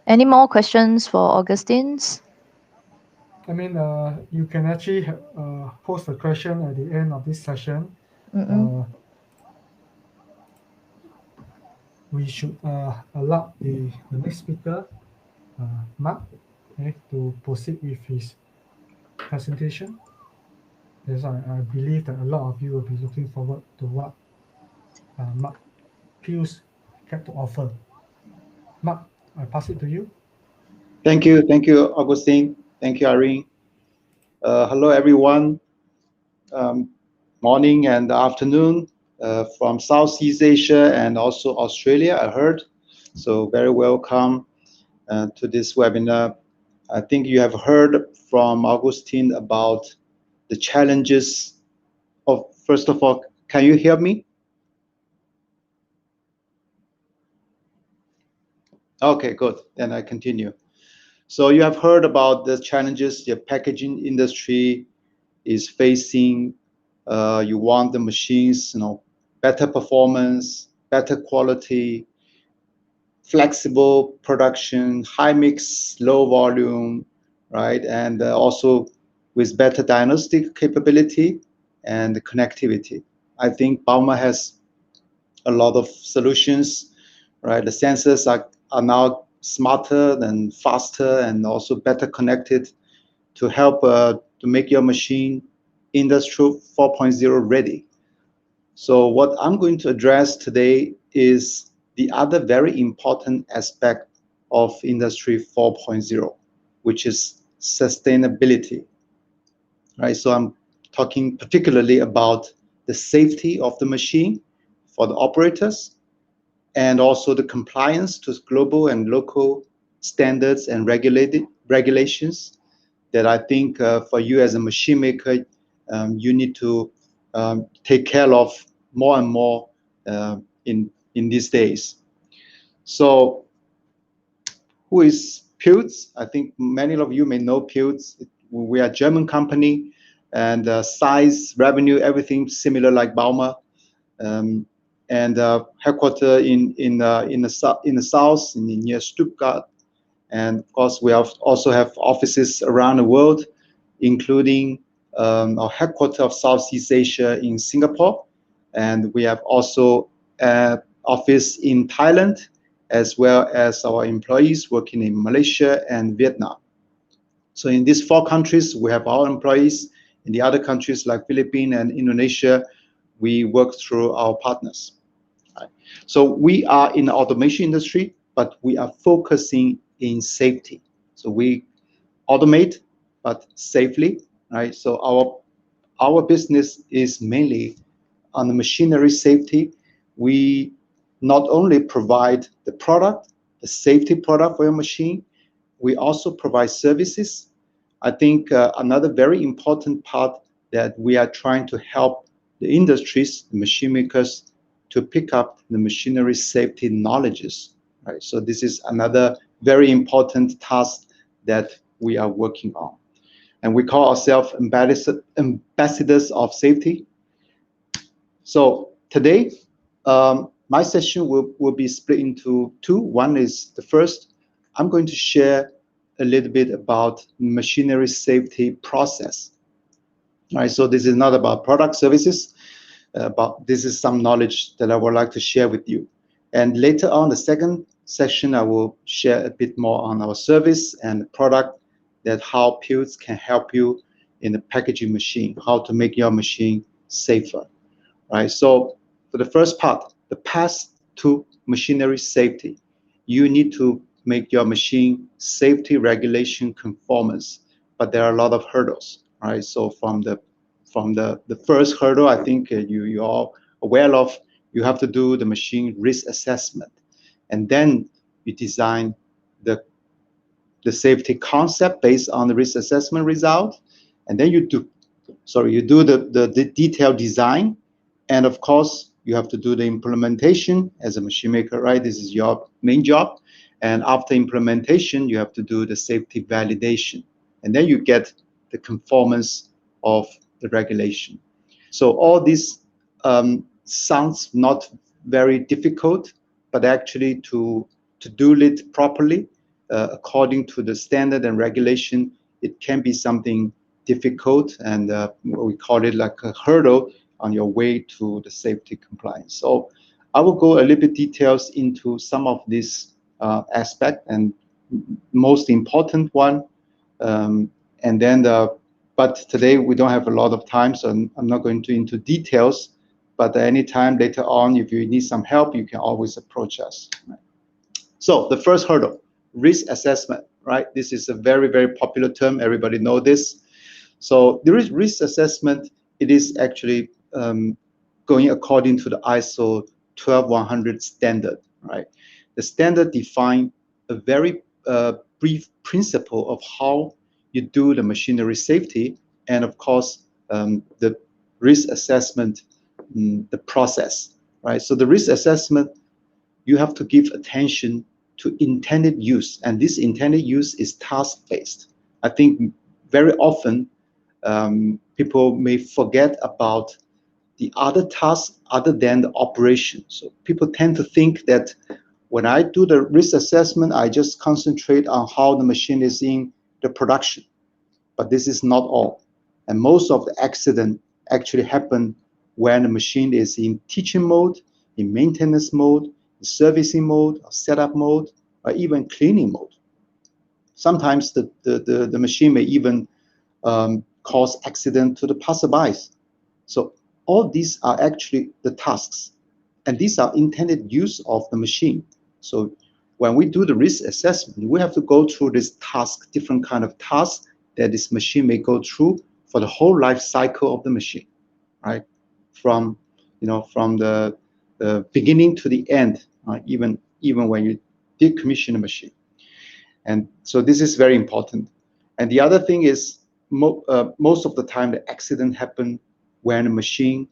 Any more questions for Augustine's? I mean, you can actually post a question at the end of this session. Uh, we should allow the next speaker, Mark, to proceed with his presentation. Yes, I believe that a lot of you will be looking forward to what Mark Pilz had to offer. Mark, I pass it to you. Thank you, Augustine. Thank you, Irene. Hello, everyone. Um, Morning and afternoon from Southeast Asia and also Australia, I heard. So very welcome to this webinar. I think you have heard from Augustine about the challenges of, first of all, can you hear me? Okay, good. Then I continue. So you have heard about the challenges the packaging industry is facing. You want the machines, better performance, better quality, flexible production, high mix, low volume, right? And also with better diagnostic capability and connectivity. I think Baumer has a lot of solutions, right? The sensors are now smarter and faster and also better connected to help to make your machine Industry 4.0 ready. So what I'm going to address today is the other very important aspect of Industry 4.0, which is sustainability. Right? So I'm talking particularly about the safety of the machine for the operators and also the compliance to global and local standards and regulations that I think for you as a machine maker, you need to take care of more and more in these days. So, who is Pilz? I think many of you may know Pilz. We are a German company, and size, revenue, everything similar like Baumer, and headquartered in the south, near Stuttgart. And of course, we also have offices around the world, including our headquarters of Southeast Asia in Singapore, and we have also an office in Thailand, as well as our employees working in Malaysia and Vietnam. So in these 4 countries, we have our employees. In the other countries like Philippines and Indonesia, we work through our partners. Right? So we are in the automation industry, but we are focusing in safety. So we automate, but safely, right? So our business is mainly on the machinery safety. We not only provide the product, the safety product for your machine, we also provide services. I think another very important part that we are trying to help the industries, the machine makers, to pick up the machinery safety knowledges, right? So this is another very important task that we are working on. And we call ourselves ambassadors of safety. So today, my session will be split into 2. One is the first, I'm going to share a little bit about machinery safety process. All right, so this is not about product services, but this is some knowledge that I would like to share with you. And later on, the second session, I will share a bit more on our service and product, that how Pilz can help you in the packaging machine, how to make your machine safer. Right. So for the first part, the path to machinery safety, you need to make your machine safety regulation conformance, but there are a lot of hurdles, right? So from the first hurdle, I think you are aware of, you have to do the machine risk assessment, and then you design the safety concept based on the risk assessment result, and then you do the detailed design. And of course, you have to do the implementation as a machine maker, right? This is your main job. And after implementation, you have to do the safety validation. And then you get the conformance of the regulation. So all this sounds not very difficult, but actually to do it properly, according to the standard and regulation, it can be something difficult, and we call it like a hurdle on your way to the safety compliance. So I will go a little bit details into some of these aspects, and most important one, and then but today we don't have a lot of time, so I'm not going to into details, but anytime later on, if you need some help, you can always approach us. Right? So the first hurdle, risk assessment, right? This is a very, very popular term. Everybody know this. So there is risk assessment. It is actually going according to the ISO 12100 standard, right? The standard define a very brief principle of how you do the machinery safety, and of course the risk assessment, the process, right? So the risk assessment, you have to give attention to intended use, and this intended use is task-based. I think very often people may forget about the other tasks other than the operation. So people tend to think that when I do the risk assessment, I just concentrate on how the machine is in the production. But this is not all. And most of the accident actually happen when the machine is in teaching mode, in maintenance mode, in servicing mode, or setup mode, or even cleaning mode. Sometimes the machine may even cause accident to the passerbys. So all these are actually the tasks, and these are intended use of the machine. So when we do the risk assessment, we have to go through this task, different kind of tasks that this machine may go through for the whole life cycle of the machine, right? From the beginning to the end, even when you decommission a machine. And so this is very important. And the other thing is, most of the time the accident happen when a machine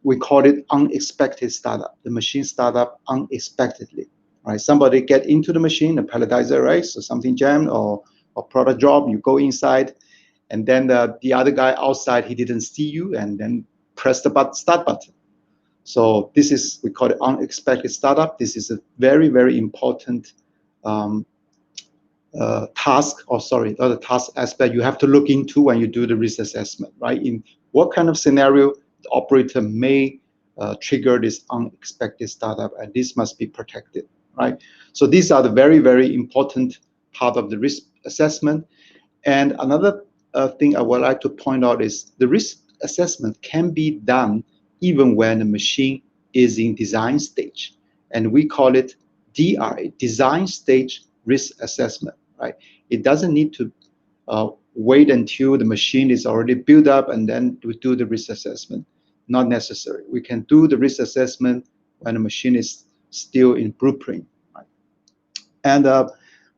we call it unexpected startup. The machine start up unexpectedly, right? Somebody get into the machine, a palletizer, right? So something jammed or product drop, you go inside, and then the other guy outside, he didn't see you, and then press the start button. So this is, we call it unexpected startup. This is a very, very important task, or sorry, other task aspect you have to look into when you do the risk assessment, right? In what kind of scenario the operator may trigger this unexpected startup, and this must be protected, right? So these are the very, very important part of the risk assessment. And another thing I would like to point out is the risk assessment can be done even when the machine is in design stage. And we call it DRA, design stage risk assessment, right? It doesn't need to wait until the machine is already built up and then we do the risk assessment. Not necessary. We can do the risk assessment when the machine is still in blueprint, right? And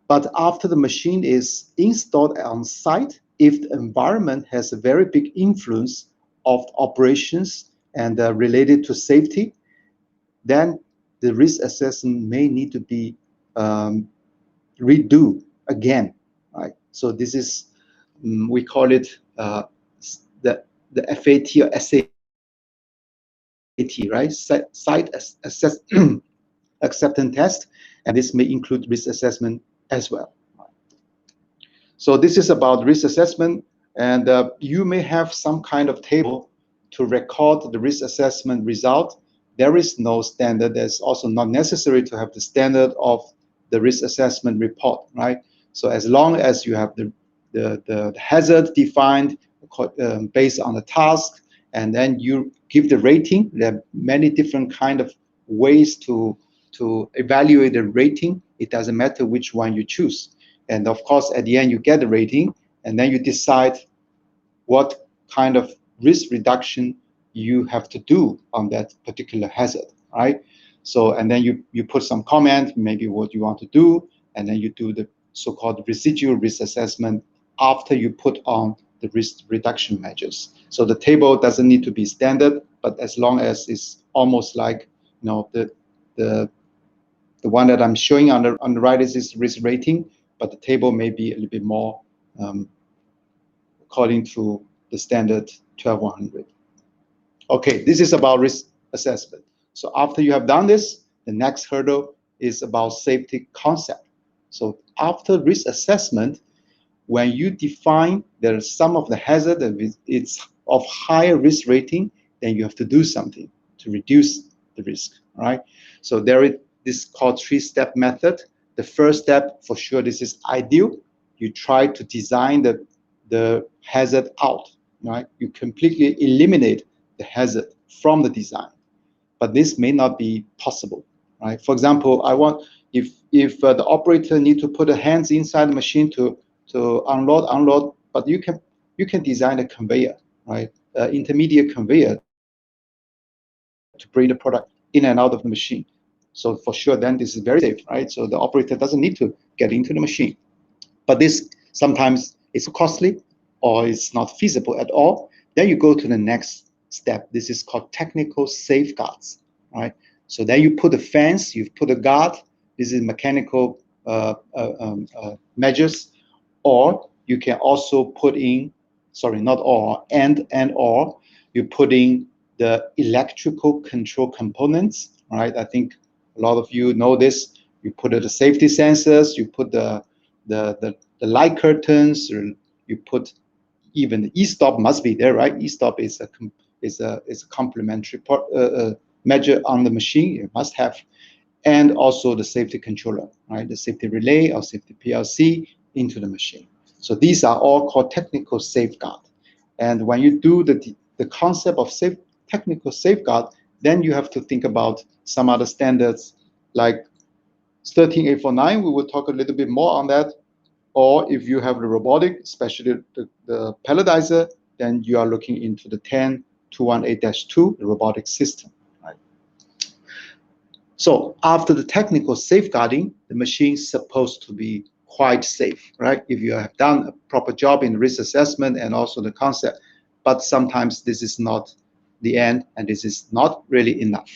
but after the machine is installed on site, if the environment has a very big influence of operations and related to safety, then the risk assessment may need to be redo again, right? So this is, we call it the FAT or SAT, right? Site acceptance test, and this may include risk assessment as well. So this is about risk assessment, and you may have some kind of table to record the risk assessment result. There is no standard. There's also not necessary to have the standard of the risk assessment report, right? So as long as you have the hazard defined based on the task, and then you give the rating. There are many different kind of ways to evaluate the rating. It doesn't matter which one you choose. And of course, at the end, you get the rating, and then you decide what kind of risk reduction you have to do on that particular hazard, right? So, and then you put some comment, maybe what you want to do, and then you do the so-called residual risk assessment after you put on the risk reduction measures. So the table doesn't need to be standard, but as long as it's almost like, you know, the one that I'm showing on the right is risk rating, but the table may be a little bit more according to the standard 12100. Okay, this is about risk assessment. So after you have done this, the next hurdle is about safety concept. So after risk assessment, when you define there are some of the hazard that it's of higher risk rating, then you have to do something to reduce the risk, right? So there is this called three-step method. The first step, for sure, this is ideal. You try to design the hazard out, right? You completely eliminate the hazard from the design, but this may not be possible, right? For example, if the operator need to put the hands inside the machine to unload, but you can design a conveyor, right? Intermediate conveyor to bring the product in and out of the machine. So for sure, then this is very safe, right? So the operator doesn't need to get into the machine. But this sometimes it's costly or it's not feasible at all. Then you go to the next step. This is called technical safeguards, right? So then you put a fence, you put a guard. This is mechanical measures, or you can also put in, sorry, not all, and or you put in the electrical control components, right? I think a lot of you know this. You put the safety sensors, you put the light curtains, or you put even the e-stop must be there, right? E-stop is a complementary measure on the machine. You must have, and also the safety controller, right? The safety relay or safety PLC into the machine. So these are all called technical safeguard. And when you do the concept of technical safeguard, then you have to think about some other standards like 13849. We will talk a little bit more on that. Or if you have the robotic, especially the palletizer, then you are looking into the 10218-2, the robotic system, right? So after the technical safeguarding, the machine is supposed to be quite safe, right? If you have done a proper job in risk assessment and also the concept, but sometimes this is not the end and this is not really enough.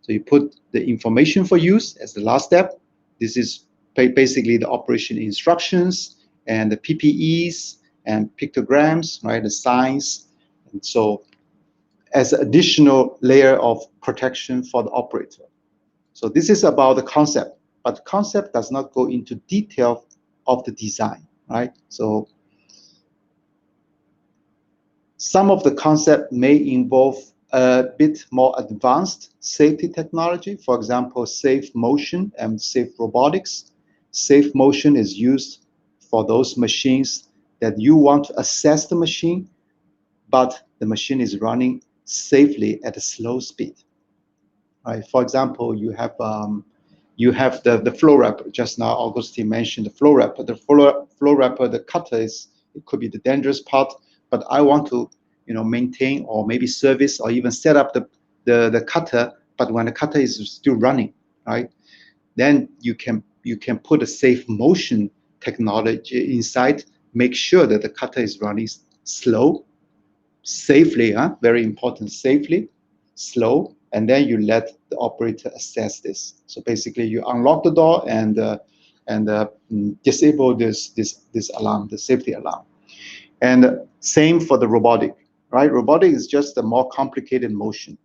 So you put the information for use as the last step. This is basically the operation instructions and the PPEs and pictograms, right? The signs. And so as an additional layer of protection for the operator. So this is about the concept, but the concept does not go into detail of the design, right? So some of the concept may involve a bit more advanced safety technology, for example, safe motion and safe robotics. Safe motion is used for those machines that you want to assess the machine, but the machine is running safely at a slow speed. Right? For example, you have the flow wrapper. Just now, Augustine mentioned the flow wrapper. The flow wrapper, the cutter it could be the dangerous part, but I want to maintain or maybe service or even set up the cutter. But when the cutter is still running, right, then you can put a safe motion technology inside, make sure that the cutter is running slow, safely, very important, safely, slow, and then you let the operator assess this. So basically, you unlock the door and disable this alarm, the safety alarm. And same for the robotic, right? Robotic is just a more complicated motion,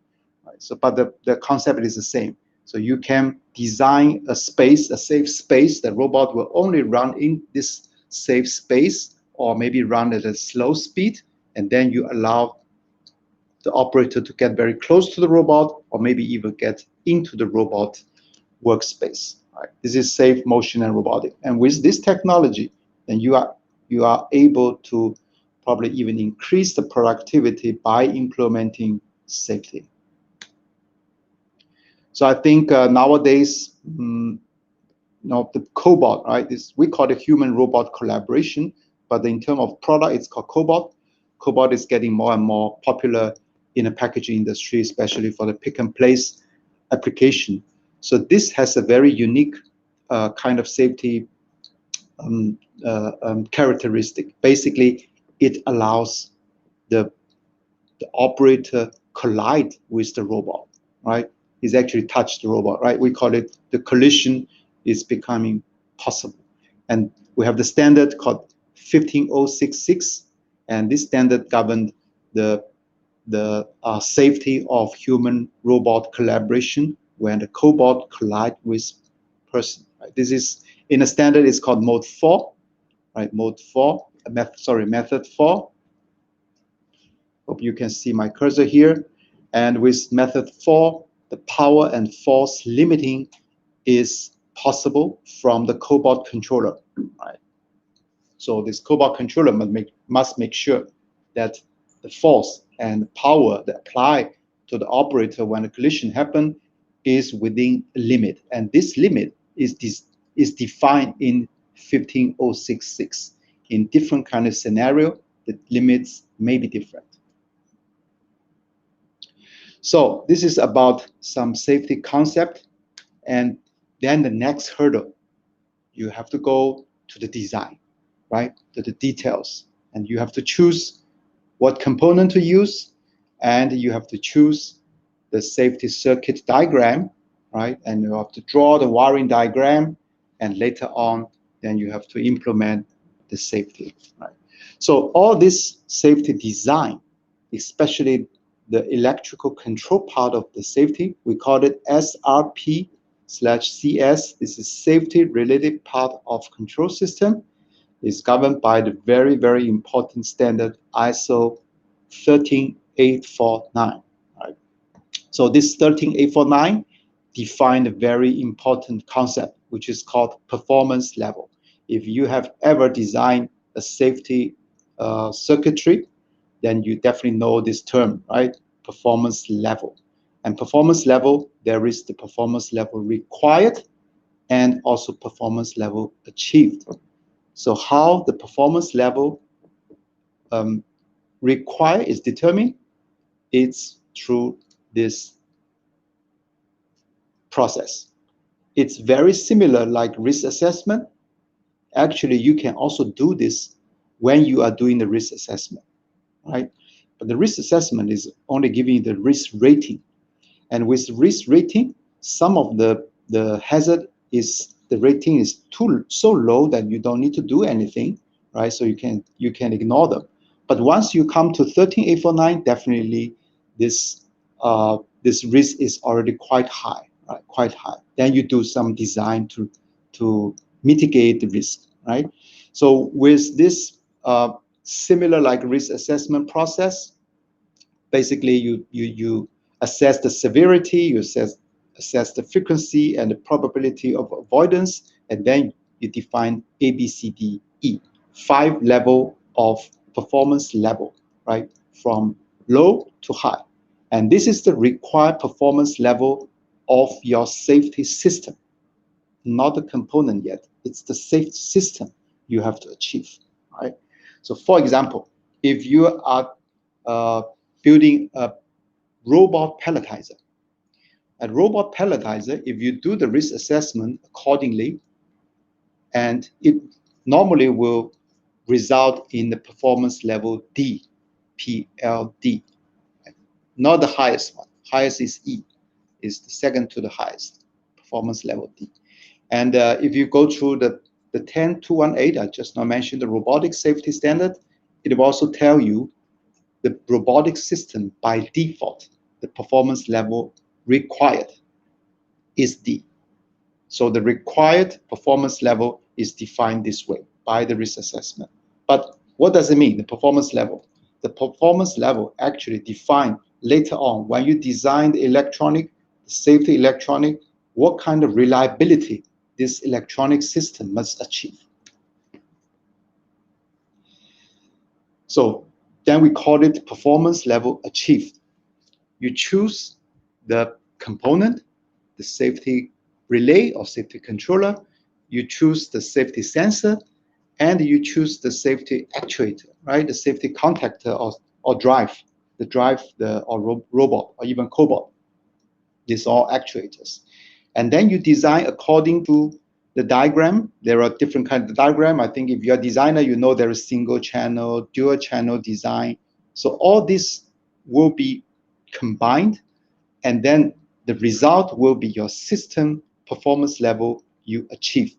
right? So, but the concept is the same. So you can design a space, a safe space. The robot will only run in this safe space, or maybe run at a slow speed, and then you allow the operator to get very close to the robot, or maybe even get into the robot workspace. Right? This is safe motion and robotic. And with this technology, then you are able to probably even increase the productivity by implementing safety. So I think nowadays, the cobot, right? We call it human robot collaboration, but in terms of product, it's called cobot. Cobot is getting more and more popular in the packaging industry, especially for the pick and place application. So this has a very unique kind of safety characteristic. Basically, it allows the operator collide with the robot, right? He's actually touched the robot, right? We call it the collision is becoming possible. And we have the standard called 15066, and this standard governed the safety of human-robot collaboration when the cobot collide with person. Right? This is in a standard. It's called Mode 4, right? Mode 4. Method 4. Hope you can see my cursor here. And with method 4, the power and force limiting is possible from the cobot controller. Right? So this cobot controller must make sure that the force and power that apply to the operator when a collision happens is within a limit. And this limit is defined in 15066. In different kind of scenario, the limits may be different. So this is about some safety concept. And then the next hurdle, you have to go to the design, right? To the details. And you have to choose what component to use, and you have to choose the safety circuit diagram, right? And you have to draw the wiring diagram, and later on, then you have to implement the safety, right? So all this safety design, especially the electrical control part of the safety, we call it SRP/CS. This is safety related part of control system, is governed by the very, very important standard ISO 13849. Right? So this 13849 defined a very important concept, which is called performance level. If you have ever designed a safety circuitry, then you definitely know this term, right? Performance level. And performance level, there is the performance level required and also performance level achieved. So how the performance level required is determined, it's through this process. It's very similar like risk assessment. Actually, you can also do this when you are doing the risk assessment, right? But the risk assessment is only giving you the risk rating. And with risk rating, some of the hazard is the rating is so low that you don't need to do anything, right? So you can ignore them. But once you come to 13849, definitely this risk is already quite high, right? Quite high. Then you do some design to mitigate the risk, right? So with this similar like risk assessment process, basically you assess the severity, you assess the frequency and the probability of avoidance, and then you define A, B, C, D, E, 5 level of performance level, right? From low to high. And this is the required performance level of your safety system, not the component yet. It's the safety system you have to achieve, right? So for example, if you are building a robot pelletizer, if you do the risk assessment accordingly, and it normally will result in the performance level D, PLD, not the highest one. Highest is E, is the second to the highest, performance level D. And if you go through the 10218, I just now mentioned the robotic safety standard, it will also tell you the robotic system by default, the performance level required is D. So the required performance level is defined this way by the risk assessment. But what does it mean, the performance level? The performance level actually defined later on when you design the electronic, the safety electronic, what kind of reliability this electronic system must achieve. So then we call it performance level achieved. You choose the component, the safety relay or safety controller, you choose the safety sensor, and you choose the safety actuator, right? The safety contactor or drive, or robot, or even cobot. These are all actuators. And then you design according to the diagram. There are different kinds of diagram. I think if you're a designer, you know there is single channel, dual channel design. So all this will be combined, and then the result will be your system performance level you achieve.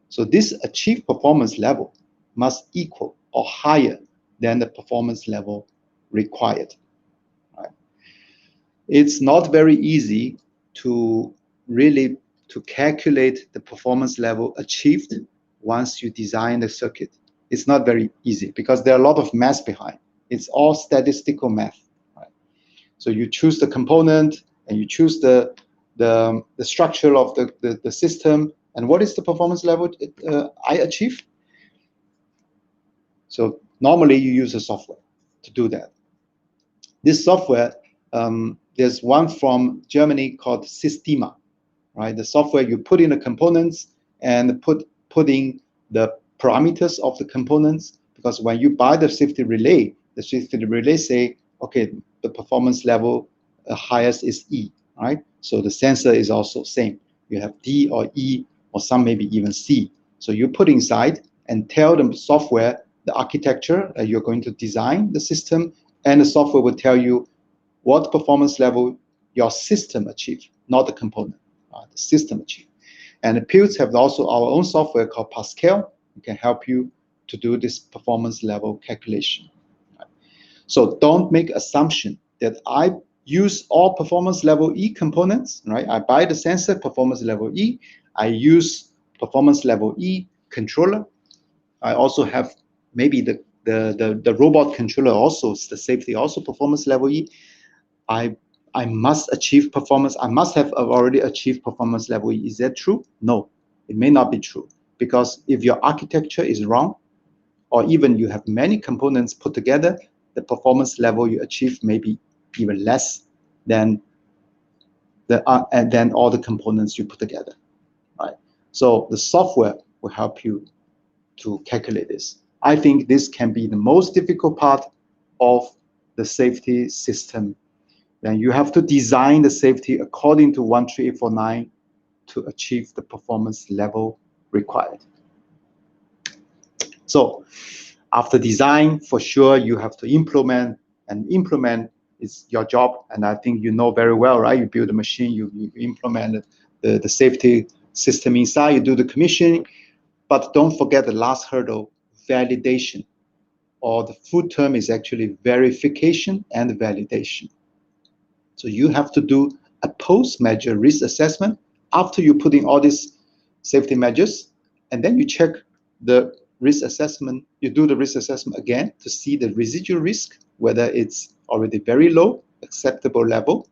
So this achieved performance level must equal or higher than the performance level required. Right? It's not very easy to really to calculate the performance level achieved once you design the circuit. It's not very easy because there are a lot of math behind. It's all statistical math. Right? So you choose the component and you choose the structure of the system, and what is the performance level I achieve? So normally you use a software to do that. This software, there's one from Germany called Systema, right? The software you put in the components and putting the parameters of the components, because when you buy the safety relay say, okay, the performance level highest is E, right? So the sensor is also same. You have D or E or some maybe even C. So you put inside and tell the software the architecture you're going to design the system, and the software will tell you what performance level your system achieves, not the component, the system achieves. And the Pilz have also our own software called Pascal. It can help you to do this performance level calculation. So don't make assumption that I use all performance level E components, right? I buy the sensor performance level E. I use performance level E controller. I also have maybe the robot controller also, the safety also performance level E. I must achieve performance. I must have already achieved performance level E. Is that true? No, it may not be true, because if your architecture is wrong, or even you have many components put together, the performance level you achieve may be even less than and then all the components you put together, right? So the software will help you to calculate this. I think this can be the most difficult part of the safety system. Then you have to design the safety according to 13849 to achieve the performance level required. So after design, for sure, you have to implement, and implement is your job. And I think you know very well, right? You build a machine, you implement the safety system inside, you do the commissioning, but don't forget the last hurdle, validation, or the full term is actually verification and validation. So you have to do a post-measure risk assessment after you put in all these safety measures, and then you check the risk assessment. You do the risk assessment again to see the residual risk, whether it's already very low, acceptable level.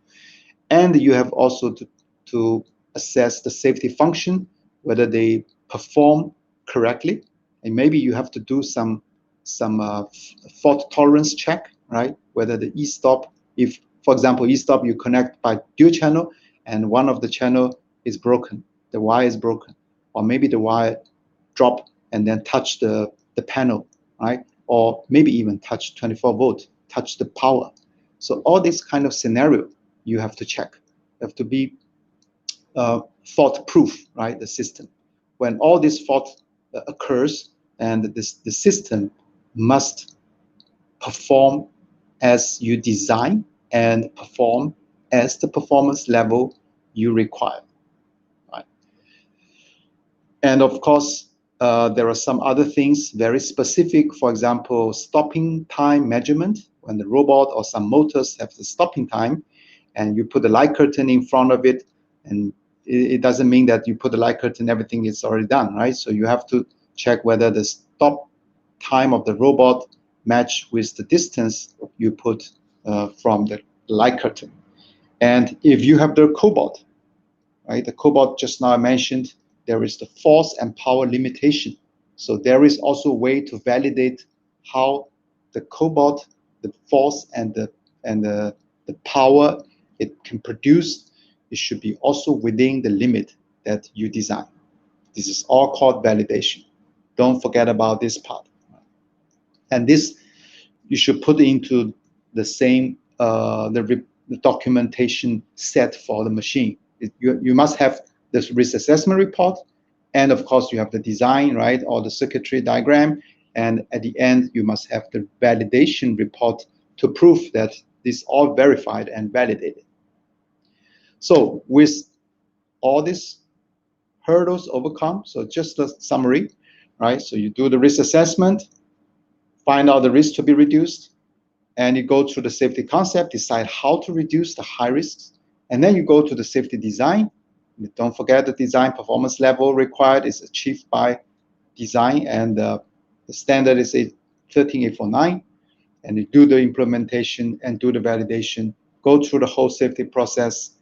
And you have also to assess the safety function, whether they perform correctly. And maybe you have to do some fault tolerance check, right? Whether the e-stop, if, for example, e-stop you connect by dual channel and one of the channel is broken, the wire is broken, or maybe the wire drop and then touch the panel, right? Or maybe even touch 24 volt, touch the power. So all this kind of scenario you have to check. You have to be fault proof, right? The system. When all this fault occurs, and the system must perform as you design and perform as the performance level you require, right? And of course, there are some other things very specific. For example, stopping time measurement. When the robot or some motors have the stopping time, and you put the light curtain in front of it, and it doesn't mean that you put the light curtain, everything is already done, right? So you have to check whether the stop time of the robot match with the distance you put from the light curtain. And if you have the cobot, right? The cobot just now I mentioned, there is the force and power limitation. So there is also a way to validate how the cobot, the force and the power it can produce, it should be also within the limit that you design. This is all called validation. Don't forget about this part. And this you should put into the same the documentation set for the machine. You must have this risk assessment report, and of course you have the design, right, or the circuitry diagram, and at the end you must have the validation report to prove that this all verified and validated. So with all these hurdles overcome, so just a summary, right? So you do the risk assessment, find out the risk to be reduced, and you go through the safety concept, decide how to reduce the high risks, and then you go to the safety design. Don't forget the design performance level required is achieved by design, and the standard is 13849, and you do the implementation and do the validation, go through the whole safety process,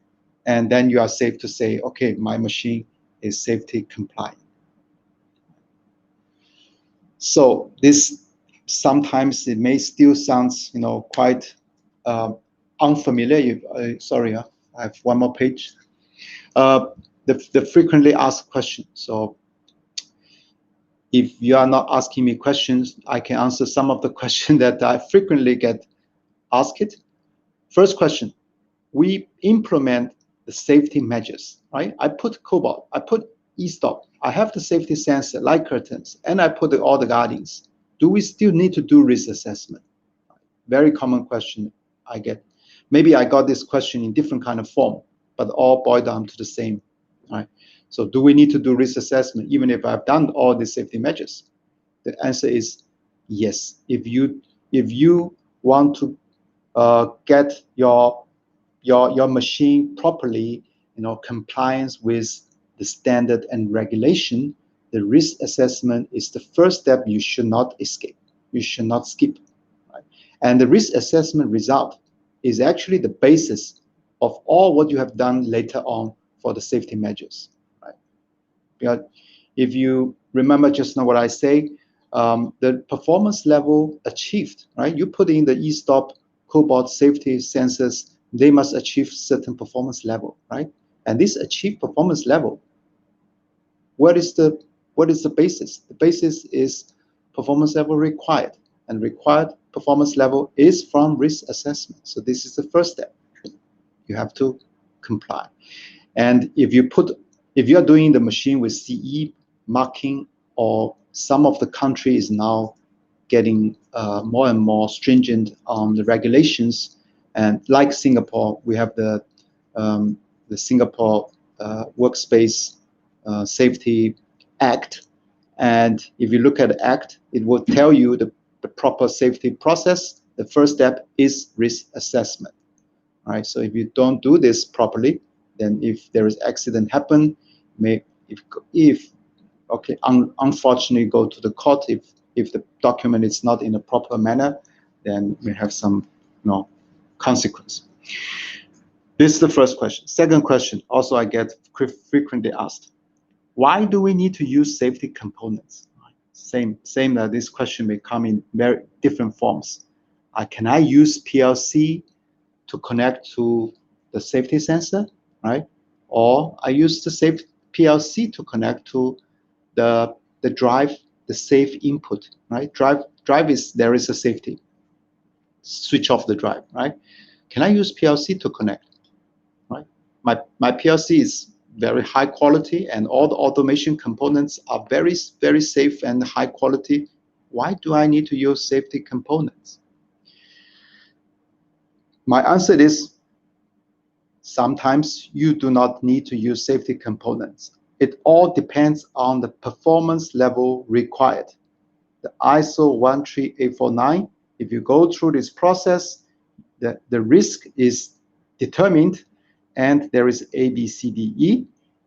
and then you are safe to say, okay, my machine is safety compliant. So this sometimes it may still sounds, quite unfamiliar. Sorry, I have one more page. The frequently asked question. So if you are not asking me questions, I can answer some of the questions that I frequently get asked. First question, we implement the safety measures, right? I put cobalt, I put e-stop, I have the safety sensor, light curtains, and I put all the guardings. Do we still need to do risk assessment? Very common question I get. Maybe I got this question in different kind of form, but all boil down to the same, right? So do we need to do risk assessment even if I've done all the safety measures? The answer is yes. If you want to get your machine properly, compliance with the standard and regulation, the risk assessment is the first step you should not escape. You should not skip. Right? And the risk assessment result is actually the basis of all what you have done later on for the safety measures. Right? Because if you remember just now what I say, the performance level achieved, right? You put in the e-stop, cobalt safety sensors, they must achieve certain performance level, right? And this achieved performance level, what is the basis? The basis is performance level required, and required performance level is from risk assessment. So this is the first step. You have to comply. And if you are doing the machine with CE marking, or some of the country is now getting more and more stringent on the regulations, and like Singapore, we have the Singapore Workspace Safety Act. And if you look at the Act, it will tell you the proper safety process. The first step is risk assessment. All right. So if you don't do this properly, then if there is accident happen, if Okay, unfortunately, go to the court if the document is not in a proper manner, then we have some, consequence. This is the first question. Second question, also I get frequently asked, why do we need to use safety components? Same. This question may come in very different forms. Can I use PLC to connect to the safety sensor, right? Or I use the safe PLC to connect to the drive, the safe input, right? Drive is, there is a safety. Switch off the drive, right? Can I use PLC to connect, right? My PLC is very high quality and all the automation components are very, very safe and high quality. Why do I need to use safety components? My answer is sometimes you do not need to use safety components. It all depends on the performance level required. The ISO 13849, if you go through this process, the risk is determined and there is A, B, C, D, E.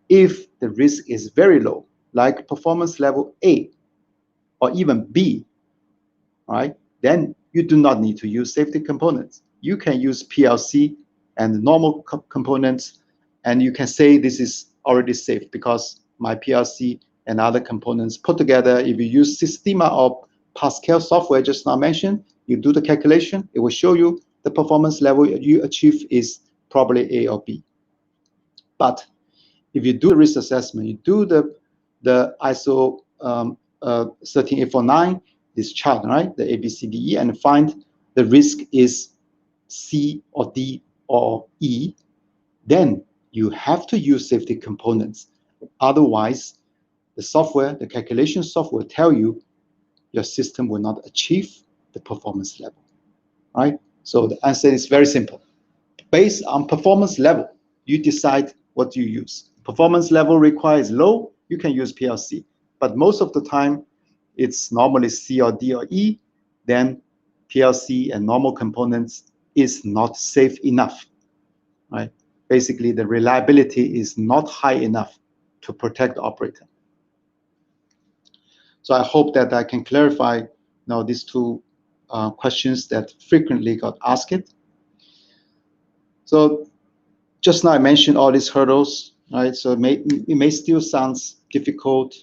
If the risk is very low, like performance level A or even B, right, then you do not need to use safety components. You can use PLC and normal components, and you can say this is already safe because my PLC and other components put together, if you use Systema or Pascal software just now mentioned, you do the calculation, it will show you the performance level you achieve is probably A or B. But if you do the risk assessment, you do the ISO 13849, this chart, right, the A, B, C, D, E, and find the risk is C or D or E, then you have to use safety components. Otherwise, the software, the calculation software will tell you your system will not achieve the performance level, right? So the answer is very simple. Based on performance level, you decide what you use. Performance level requires low, you can use PLC. But most of the time, it's normally C or D or E, then PLC and normal components is not safe enough, right? Basically, the reliability is not high enough to protect the operator. So I hope that I can clarify now these two questions that frequently got asked. So just now I mentioned all these hurdles, right? So it may still sound difficult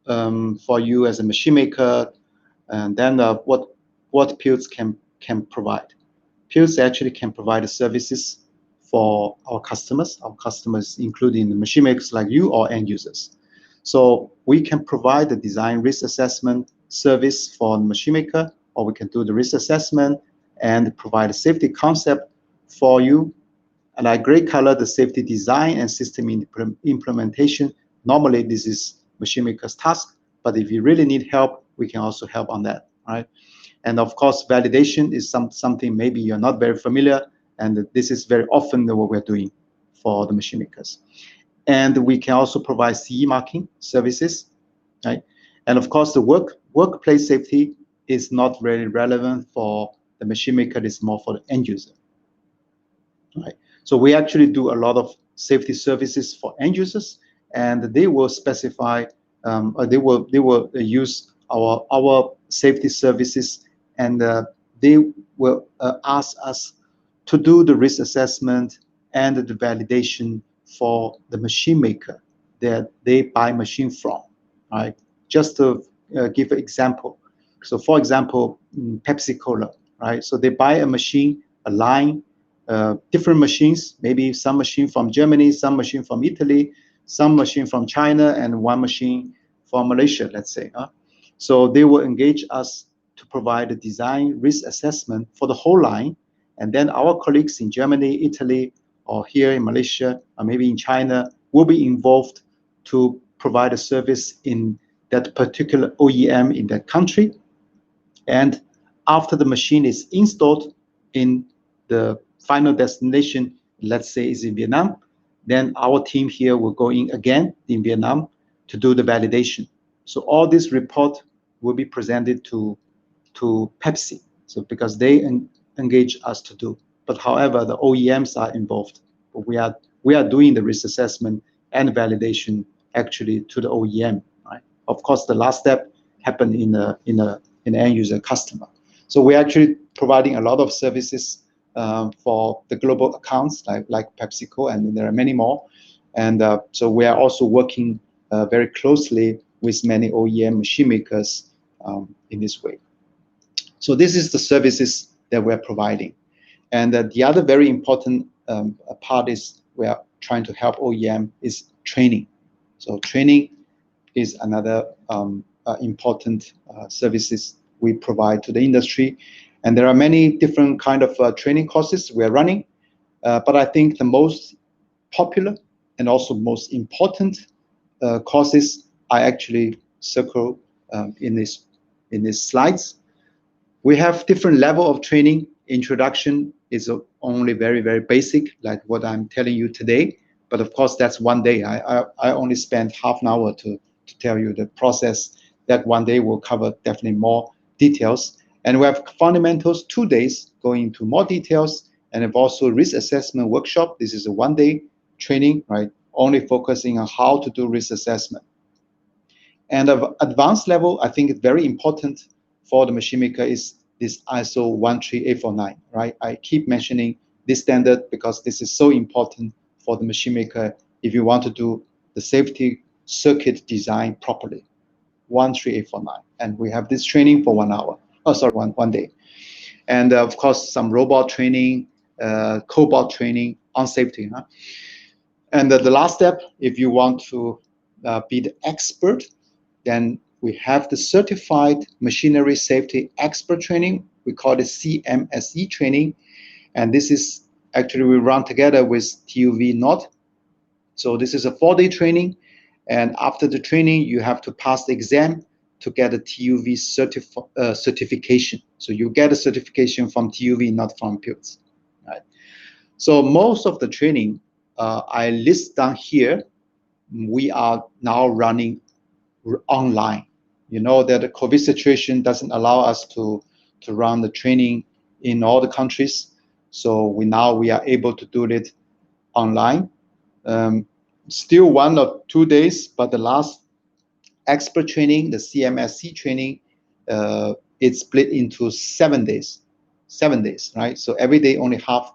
for you as a machine maker, and then what Pilz can provide. Pilz actually can provide services for our customers including the machine makers like you or end users. So we can provide the design risk assessment service for the machine maker, or we can do the risk assessment and provide a safety concept for you. And I gray color the safety design and system implementation. Normally this is machine maker's task, but if you really need help, we can also help on that, right? And of course, validation is something maybe you're not very familiar, and this is very often what we're doing for the machine makers. And we can also provide CE marking services, right? And of course, the workplace safety is not really relevant for the machine maker, it's more for the end user, right? So we actually do a lot of safety services for end users, and they will specify, they will use our safety services, and they will ask us to do the risk assessment and the validation for the machine maker that they buy machine from, right? Just to give an example. So for example, Pepsi Cola, right? So they buy a machine, a line, different machines, maybe some machine from Germany, some machine from Italy, some machine from China, and one machine from Malaysia, let's say. So they will engage us to provide a design risk assessment for the whole line. And then our colleagues in Germany, Italy, or here in Malaysia, or maybe in China, will be involved to provide a service in that particular OEM in that country. And after the machine is installed in the final destination, let's say is in Vietnam, then our team here will go in again in Vietnam to do the validation. So all this report will be presented to Pepsi, so because they engage us to do. But however, the OEMs are involved. But we are doing the risk assessment and validation actually to the OEM, right? of course, the last step happened in the end user customer. So we're actually providing a lot of services for the global accounts like PepsiCo, and there are many more. And so we are also working very closely with many OEM machine makers in this way. So this is the services that we're providing. And the other very important part is we are trying to help OEM is training. So training is another important services we provide to the industry. And there are many different kind of training courses we are running. But I think the most popular and also most important courses I actually circle in these slides. We have different level of training. Introduction is only very, very basic, like what I'm telling you today. But of course, that's one day. I only spent half an hour to tell you the process. That one day will cover definitely more details. And we have fundamentals 2 days going into more details, and have also risk assessment workshop. This is a 1 day training, right? Only focusing on how to do risk assessment. And of advanced level, I think it's very important for the machine maker is this ISO 13849, right? I keep mentioning this standard because this is so important for the machine maker if you want to do the safety circuit design properly. 13849. And we have this training for 1 hour. Oh, sorry, one day. And of course, some robot training, cobot training on safety. Huh? And the last step, if you want to be the expert, then we have the certified machinery safety expert training. We call it CMSE training. And this is actually we run together with TUV Nord. So this is a 4-day training. And after the training, you have to pass the exam to get a TUV certification. So you get a certification from TUV, not from Pilz. Right? So most of the training I list down here, we are now running online. You know that the COVID situation doesn't allow us to run the training in all the countries. So we are able to do it online. Still 1 or 2 days, but the last expert training, the CMSC training, it's split into 7 days. 7 days, right? So every day only 4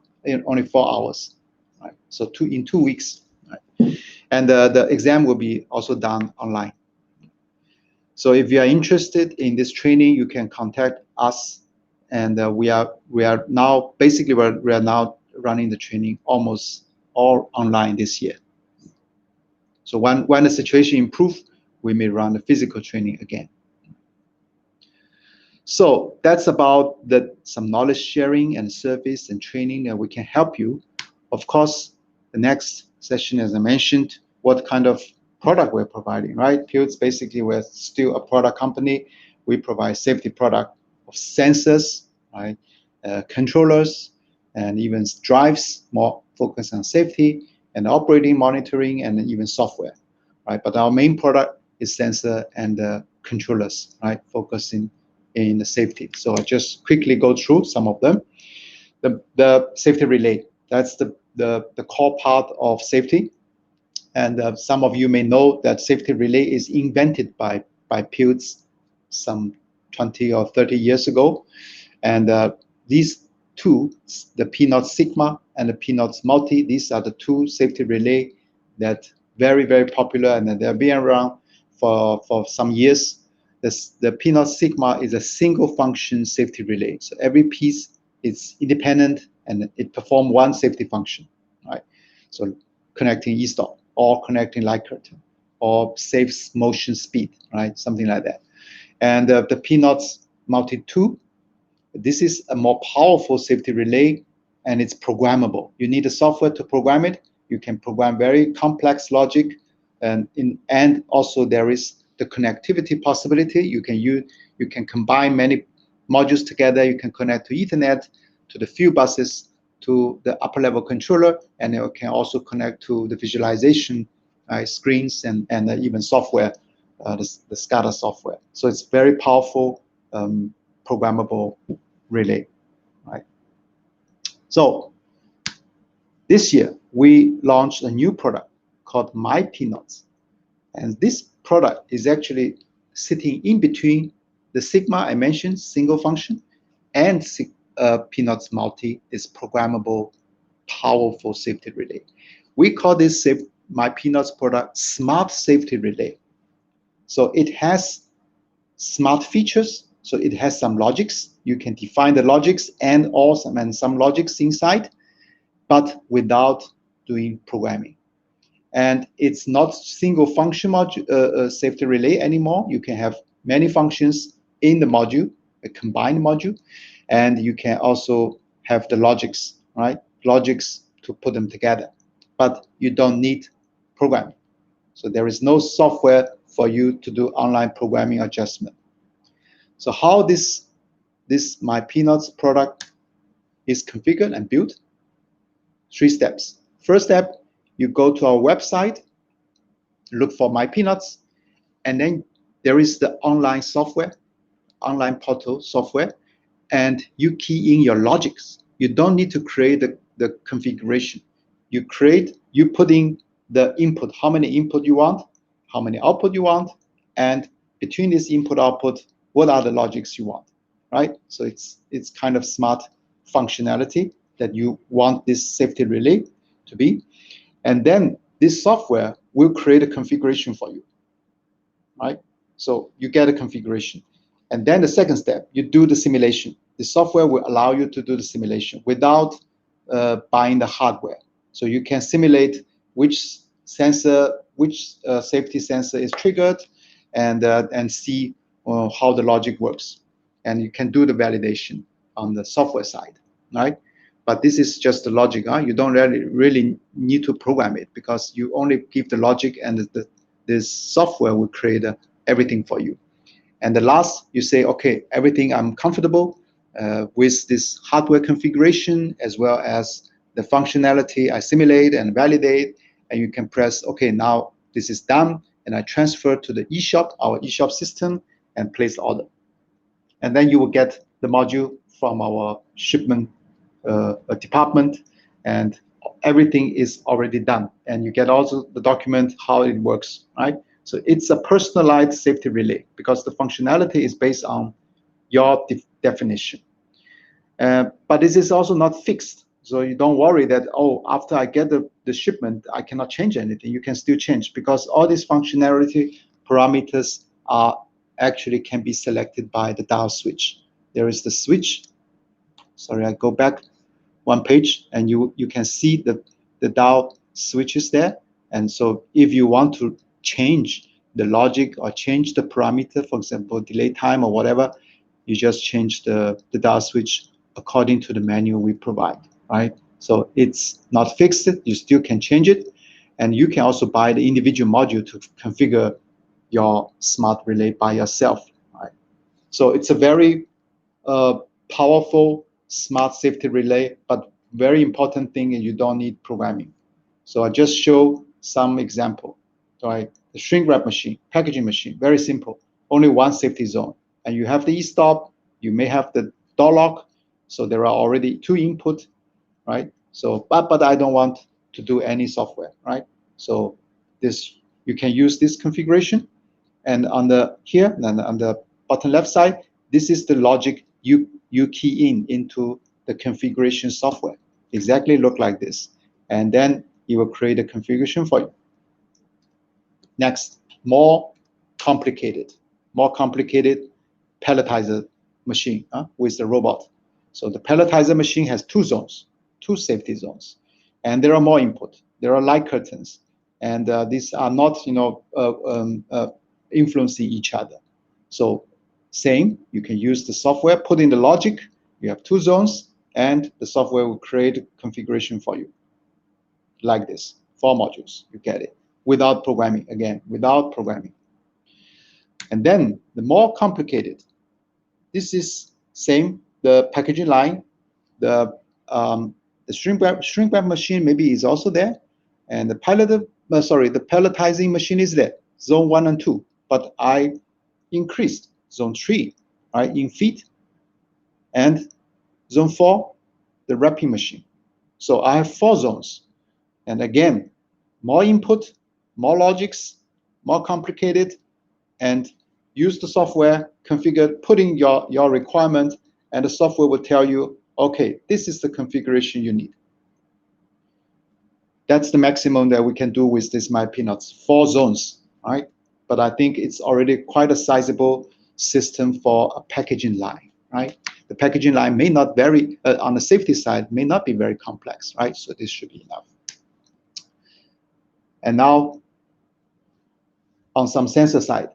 hours, right? So in 2 weeks, right? And the exam will be also done online. So if you are interested in this training, you can contact us, and we are now basically we are now running the training almost all online this year. So when the situation improves, we may run the physical training again. So that's about some knowledge sharing and service and training that we can help you. Of course, the next session, as I mentioned, what kind of product we're providing, right? Pilz, basically, we're still a product company. We provide safety product of sensors, right? Controllers, and even drives, more focused on safety, and operating, monitoring, and even software, right? But our main product is sensor and controllers, right? Focusing in the safety. So I just quickly go through some of them. The safety relay, that's the core part of safety. And some of you may know that safety relay is invented by Pilz some 20 or 30 years ago. And these two, the P0 Sigma and the P0 Multi, these are the two safety relay that very, very popular, and they've been around for some years. The P0 Sigma is a single function safety relay. So every piece is independent and it performs one safety function, right? So connecting e-stop, or connecting light curtain, or safe motion speed, right? Something like that. And the P0 Multi 2, this is a more powerful safety relay, and it's programmable. You need a software to program it. You can program very complex logic, and also there is the connectivity possibility. You can combine many modules together. You can connect to Ethernet, to the few buses, to the upper level controller, and it can also connect to the visualization screens and even software, the SCADA software. So it's very powerful, programmable relay, right? So this year we launched a new product called My P0s, and this product is actually sitting in between the Sigma I mentioned, single function, and Peanuts Multi is programmable, powerful safety relay. We call this my Peanuts product smart safety relay. So it has smart features. So it has some logics. You can define the logics and some logics inside, but without doing programming. And it's not single function safety relay anymore. You can have many functions in the module, a combined module, and you can also have the logics, right? Logics to put them together, but you don't need programming. So there is no software for you to do online programming adjustment. So how this My Peanuts product is configured and built? 3 steps. First step, you go to our website, look for My Peanuts, and then there is the online software, online portal software, and you key in your logics. You don't need to create the configuration. You put in the input, how many input you want, how many output you want, and between this input output, what are the logics you want, right? So it's kind of smart functionality that you want this safety relay to be. And then this software will create a configuration for you, right? So you get a configuration. And then the second step, you do the simulation. The software will allow you to do the simulation without buying the hardware. So you can simulate which sensor, which safety sensor is triggered, and see how the logic works. And you can do the validation on the software side, right? But this is just the logic. You don't really need to program it, because you only give the logic, and this software will create everything for you. And the last, you say, okay, everything I'm comfortable with this hardware configuration, as well as the functionality I simulate and validate, and you can press, okay, now this is done, and I transfer to the eShop, our eShop system, and place the order. And then you will get the module from our shipment department, and everything is already done. And you get also the document how it works, right? So it's a personalized safety relay, because the functionality is based on your definition. But this is also not fixed. So you don't worry that, oh, after I get the shipment, I cannot change anything. You can still change, because all these functionality parameters actually can be selected by the dial switch. There is the switch. Sorry, I go back one page, and you can see the dial switches there. And so if you want to change the logic or change the parameter, for example, delay time or whatever, you just change the dial switch according to the manual we provide, right? So it's not fixed. You still can change it. And you can also buy the individual module to configure your smart relay by yourself, right? So it's a very powerful smart safety relay, but very important thing is you don't need programming. So I just show some example, right? The shrink wrap machine, packaging machine, very simple, only one safety zone. And you have the e-stop, you may have the door lock, so there are already 2 input, right? So, but I don't want to do any software, right? So this, you can use this configuration. And on the bottom left side, this is the logic you key into the configuration software. Exactly look like this. And then it will create a configuration for you. Next, more complicated pelletizer machine with the robot. So the pelletizer machine has 2 zones, 2 safety zones, and there are more input. There are light curtains, and these are not, influencing each other. So same, you can use the software, put in the logic. You have 2 zones, and the software will create a configuration for you, like this. 4 modules, you get it, without programming. Again, without programming. And then the more complicated, this is same, the packaging line, the shrink wrap machine maybe is also there, and the pelletizing machine is there, zone 1 and 2, but I increased zone 3, right, in feet, and zone 4, the wrapping machine. So I have 4 zones, and again, more input, more logics, more complicated, and use the software, configure, put in your requirement, and the software will tell you, okay, this is the configuration you need. That's the maximum that we can do with this MyPeanuts, 4 zones, right? But I think it's already quite a sizable system for a packaging line, right? The packaging line may not vary, on the safety side, may not be very complex, right? So this should be enough. And now, on some sensor side,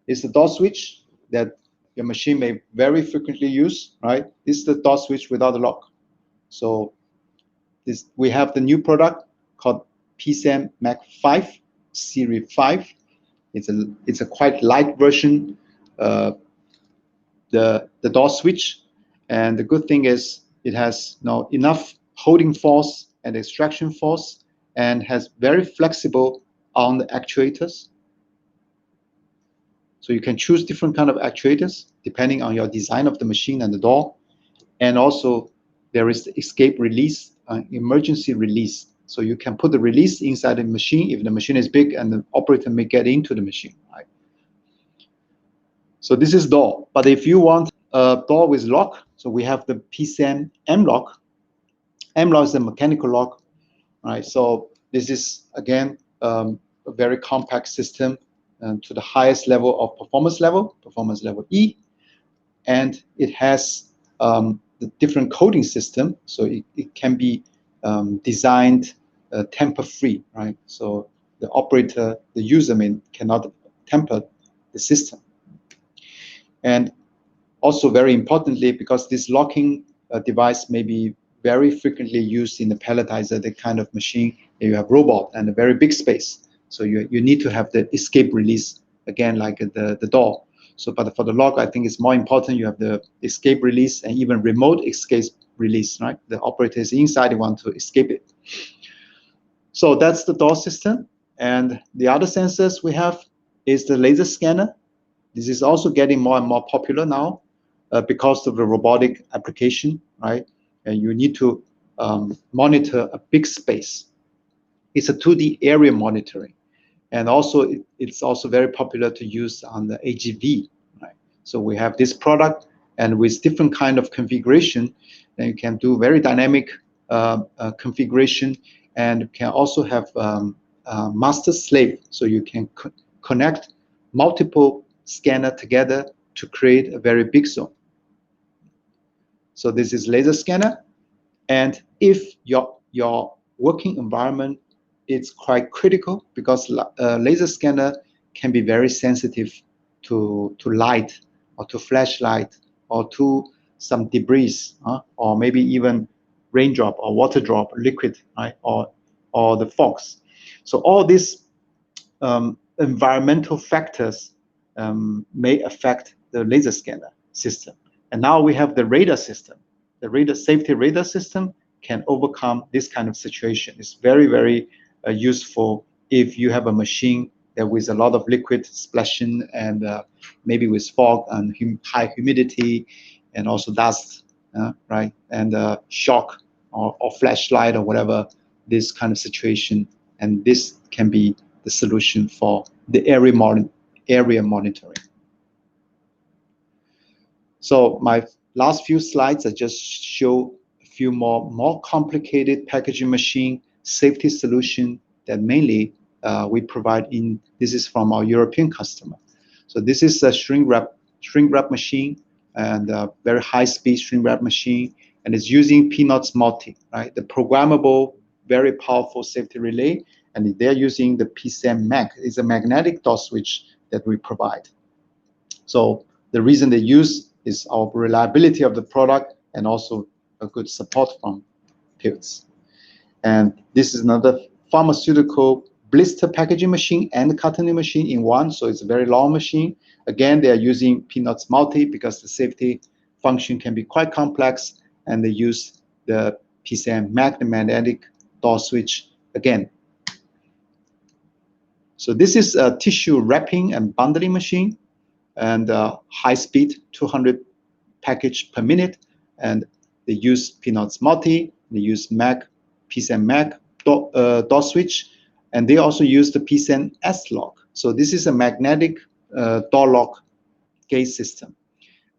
is the door switch that your machine may very frequently use, right? This is the door switch without a lock. So we have the new product called PCM Mac 5, Series 5. It's a quite light version, the door switch. And the good thing is it has now enough holding force and extraction force, and has very flexible on the actuators. So you can choose different kind of actuators depending on your design of the machine and the door. And also there is the escape release, emergency release. So you can put the release inside the machine if the machine is big and the operator may get into the machine, right? So this is door. But if you want a door with lock, so we have the PCM M lock. M lock is a mechanical lock, right? So this is again a very compact system to the highest level of performance level E, and it has the different coding system, so it can be designed tamper-free, right? So the operator, the user cannot tamper the system. And also very importantly, because this locking device may be very frequently used in the palletizer, the kind of machine you have robot and a very big space. So you need to have the escape release, again, like the door. So, but for the lock, I think it's more important you have the escape release and even remote escape release, right? The operator is inside, they want to escape it. So that's the door system. And the other sensors we have is the laser scanner. This is also getting more and more popular now because of the robotic application, right? And you need to monitor a big space. It's a 2D area monitoring. And also, it's also very popular to use on the AGV, right? So we have this product, and with different kind of configuration, then you can do very dynamic configuration, and can also have master slave, so you can connect multiple scanner together to create a very big zone. So this is laser scanner, and if your working environment, it's quite critical, because laser scanner can be very sensitive to light, or to flashlight, or to some debris, or maybe even raindrop or water drop, liquid, right? or the fogs. So all these environmental factors may affect the laser scanner system. And now we have the radar system. The radar safety radar system can overcome this kind of situation. It's very, very useful if you have a machine that with a lot of liquid splashing, and maybe with fog and high humidity, and also dust, right? And shock or flashlight or whatever, this kind of situation. And this can be the solution for the area monitoring. So my last few slides, I just show a few more complicated packaging machine safety solution that mainly we provide in. This is from our European customer. So this is a shrink wrap machine, and a very high speed shrink wrap machine, and it's using Peanuts multi, right? The programmable, very powerful safety relay, and they're using the PCM Mac. It's a magnetic door switch that we provide. So the reason they use is our reliability of the product, and also a good support from Pilz. And this is another pharmaceutical blister packaging machine and cartoning machine in one, so it's a very long machine. Again, they are using Peanuts multi because the safety function can be quite complex, and they use the PCM Mac, the magnetic door switch again. So this is a tissue wrapping and bundling machine, and high speed, 200 package per minute, and they use Peanuts multi, they use PCM Mac door switch, and they also use the PCM S lock. So this is a magnetic door lock gate system.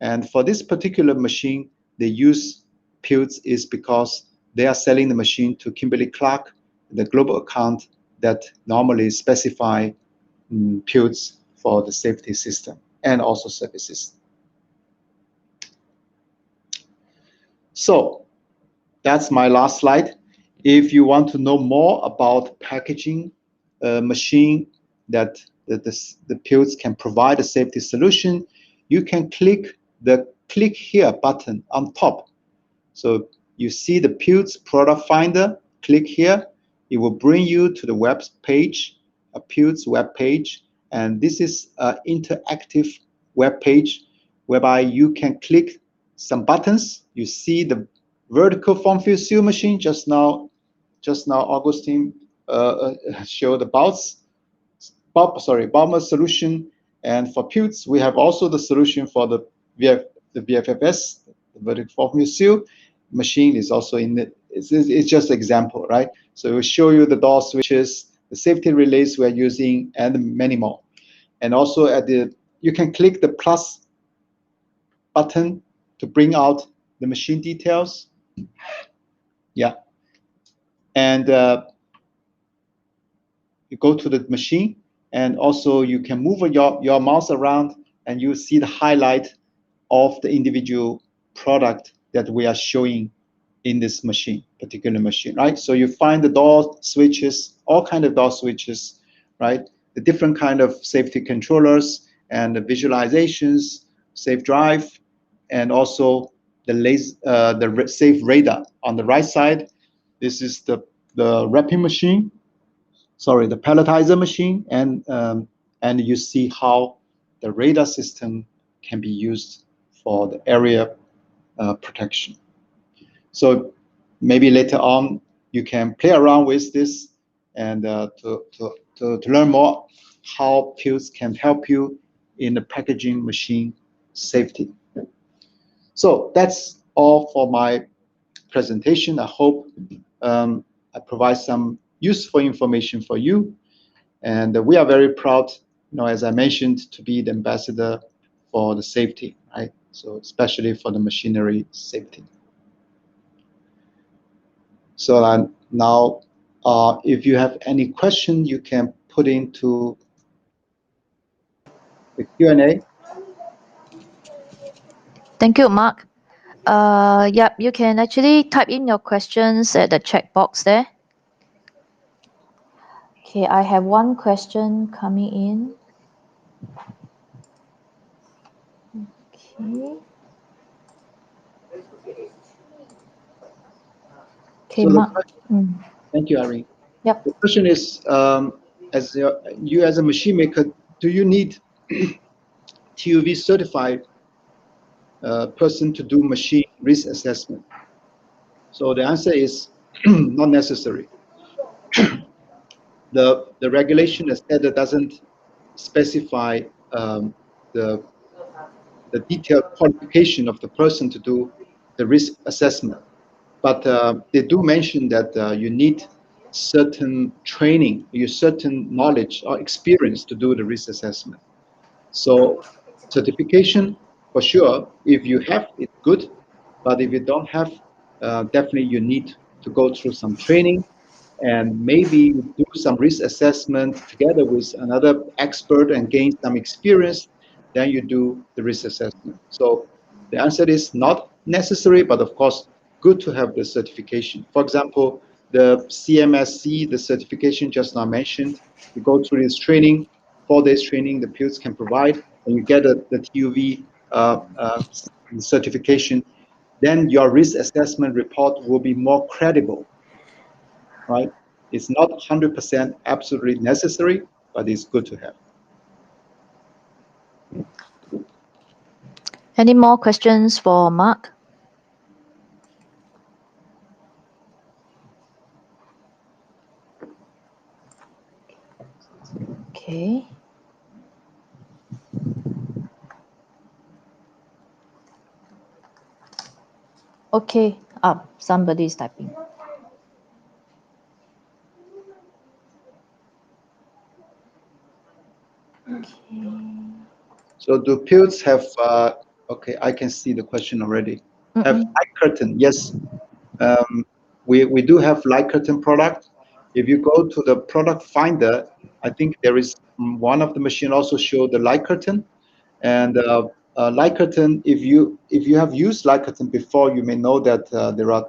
And for this particular machine, they use Pilz is because they are selling the machine to Kimberly-Clark, the global account that normally specify Pilz for the safety system and also services. So that's my last slide. If you want to know more about packaging a machine that the Pilz can provide a safety solution, you can click the click here button on top. So you see the Pilz product finder, click here, it will bring you to the web page, a Pilz web page, and this is an interactive web page whereby you can click some buttons. You see the vertical form field seal machine just now Augustine showed about Baumer solution, and for Pilz we have also the solution for the VFFS, the vertical form field seal machine is also in it. It's just an example, right? So it will show you the door switches, the safety relays we're using, and many more. And also you can click the plus button to bring out the machine details. Yeah. And you go to the machine, and also you can move your mouse around, and you see the highlight of the individual product that we are showing in this particular machine, right? So you find the door switches, all kind of door switches, right? The different kind of safety controllers and the visualizations, safe drive, and also the safe radar. On the right side, this is the wrapping machine, sorry, the palletizer machine, and you see how the radar system can be used for the area protection. So maybe later on you can play around with this and to learn more how Pilz can help you in the packaging machine safety. So that's all for my presentation. I hope I provide some useful information for you. And we are very proud, as I mentioned, to be the ambassador for the safety, right? So especially for the machinery safety. So now, if you have any question, you can put into the Q&A. Thank you, Mark. Yep, you can actually type in your questions at the chat box there. Okay, I have one question coming in. Okay. Okay, So Mark. Thank you, Irene. Yep. The question is, as you as a machine maker, do you need TUV certified person to do machine risk assessment? So the answer is not necessary. The regulation as said that doesn't specify the detailed qualification of the person to do the risk assessment. But they do mention that you need certain training, certain knowledge or experience to do the risk assessment. So certification, for sure, if you have, it's good. But if you don't have, definitely you need to go through some training and maybe do some risk assessment together with another expert and gain some experience, then you do the risk assessment. So the answer is not necessary, but of course, good to have the certification. For example, the CMSC, the certification just now mentioned, you go through this training, 4 days training the Pilz can provide, and you get the TUV certification, then your risk assessment report will be more credible. Right? It's not 100% absolutely necessary, but it's good to have. Any more questions for Mark? Okay. Okay, somebody is typing. So do Pilz have, okay, I can see the question already. Have light curtain? Yes, we do have light curtain product. If you go to the product finder, I think there is one of the machine also show the light curtain. And light curtain, if you have used light curtain before, you may know that there are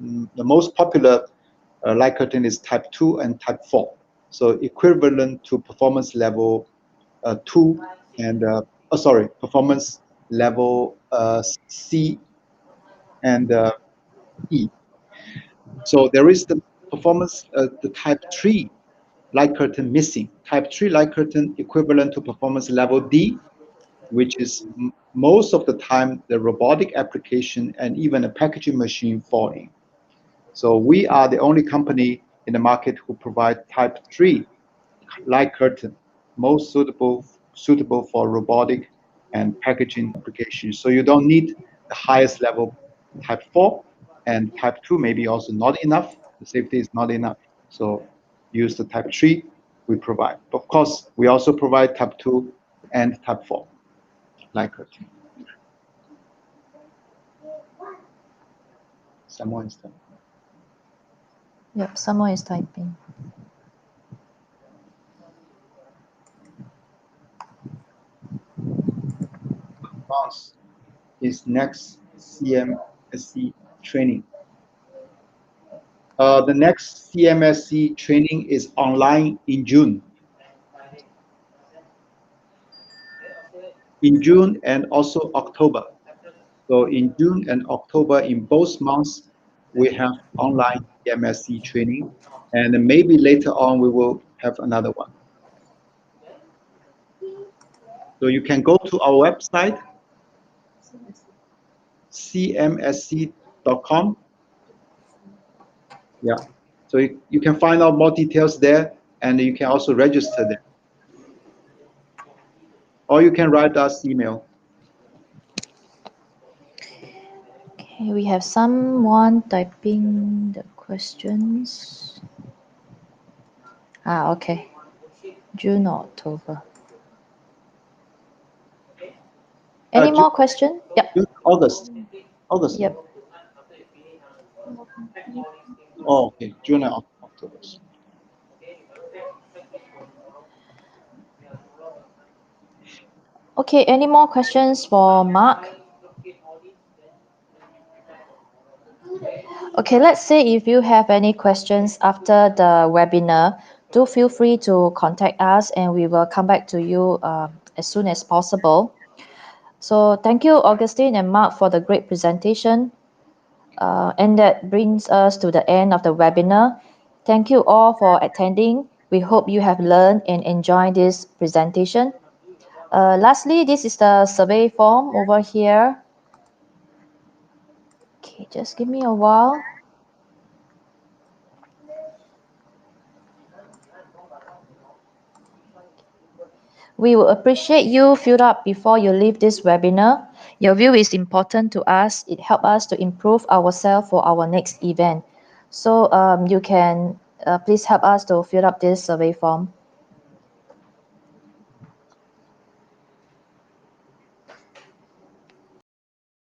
the most popular light curtain is type 2 and type 4. So equivalent to performance level 2 and performance level C and E. So there is the performance, the type 3 light curtain missing. Type 3 light curtain equivalent to performance level D, which is most of the time the robotic application and even a packaging machine fall in. So we are the only company in the market who provide type 3 light curtain, most suitable for robotic and packaging applications. So you don't need the highest level type 4, and type 2 maybe also not enough. The safety is not enough. So use the type 3 we provide. Of course, we also provide type 2 and type 4 light curtain. Someone is typing. Yep, someone is typing. Months is next CMSC training. The next CMSC training is online in June. In June and also October. So in June and October, in both months, we have online CMSC training, and maybe later on we will have another one. So you can go to our website, cmsc.com. Yeah. So you can find out more details there, and you can also register there. Or you can write us email. Okay, we have someone typing the questions. Okay. June or October. Any more question? Yep. August. Yep. Oh, okay. June and October. Okay, any more questions for Mark? Okay, let's say if you have any questions after the webinar, do feel free to contact us and we will come back to you as soon as possible. So thank you, Augustine and Mark, for the great presentation. And that brings us to the end of the webinar. Thank you all for attending. We hope you have learned and enjoyed this presentation. Lastly, this is the survey form over here. Okay, just give me a while. We will appreciate you fill up before you leave this webinar. Your view is important to us. It helps us to improve ourselves for our next event. So you can please help us to fill up this survey form.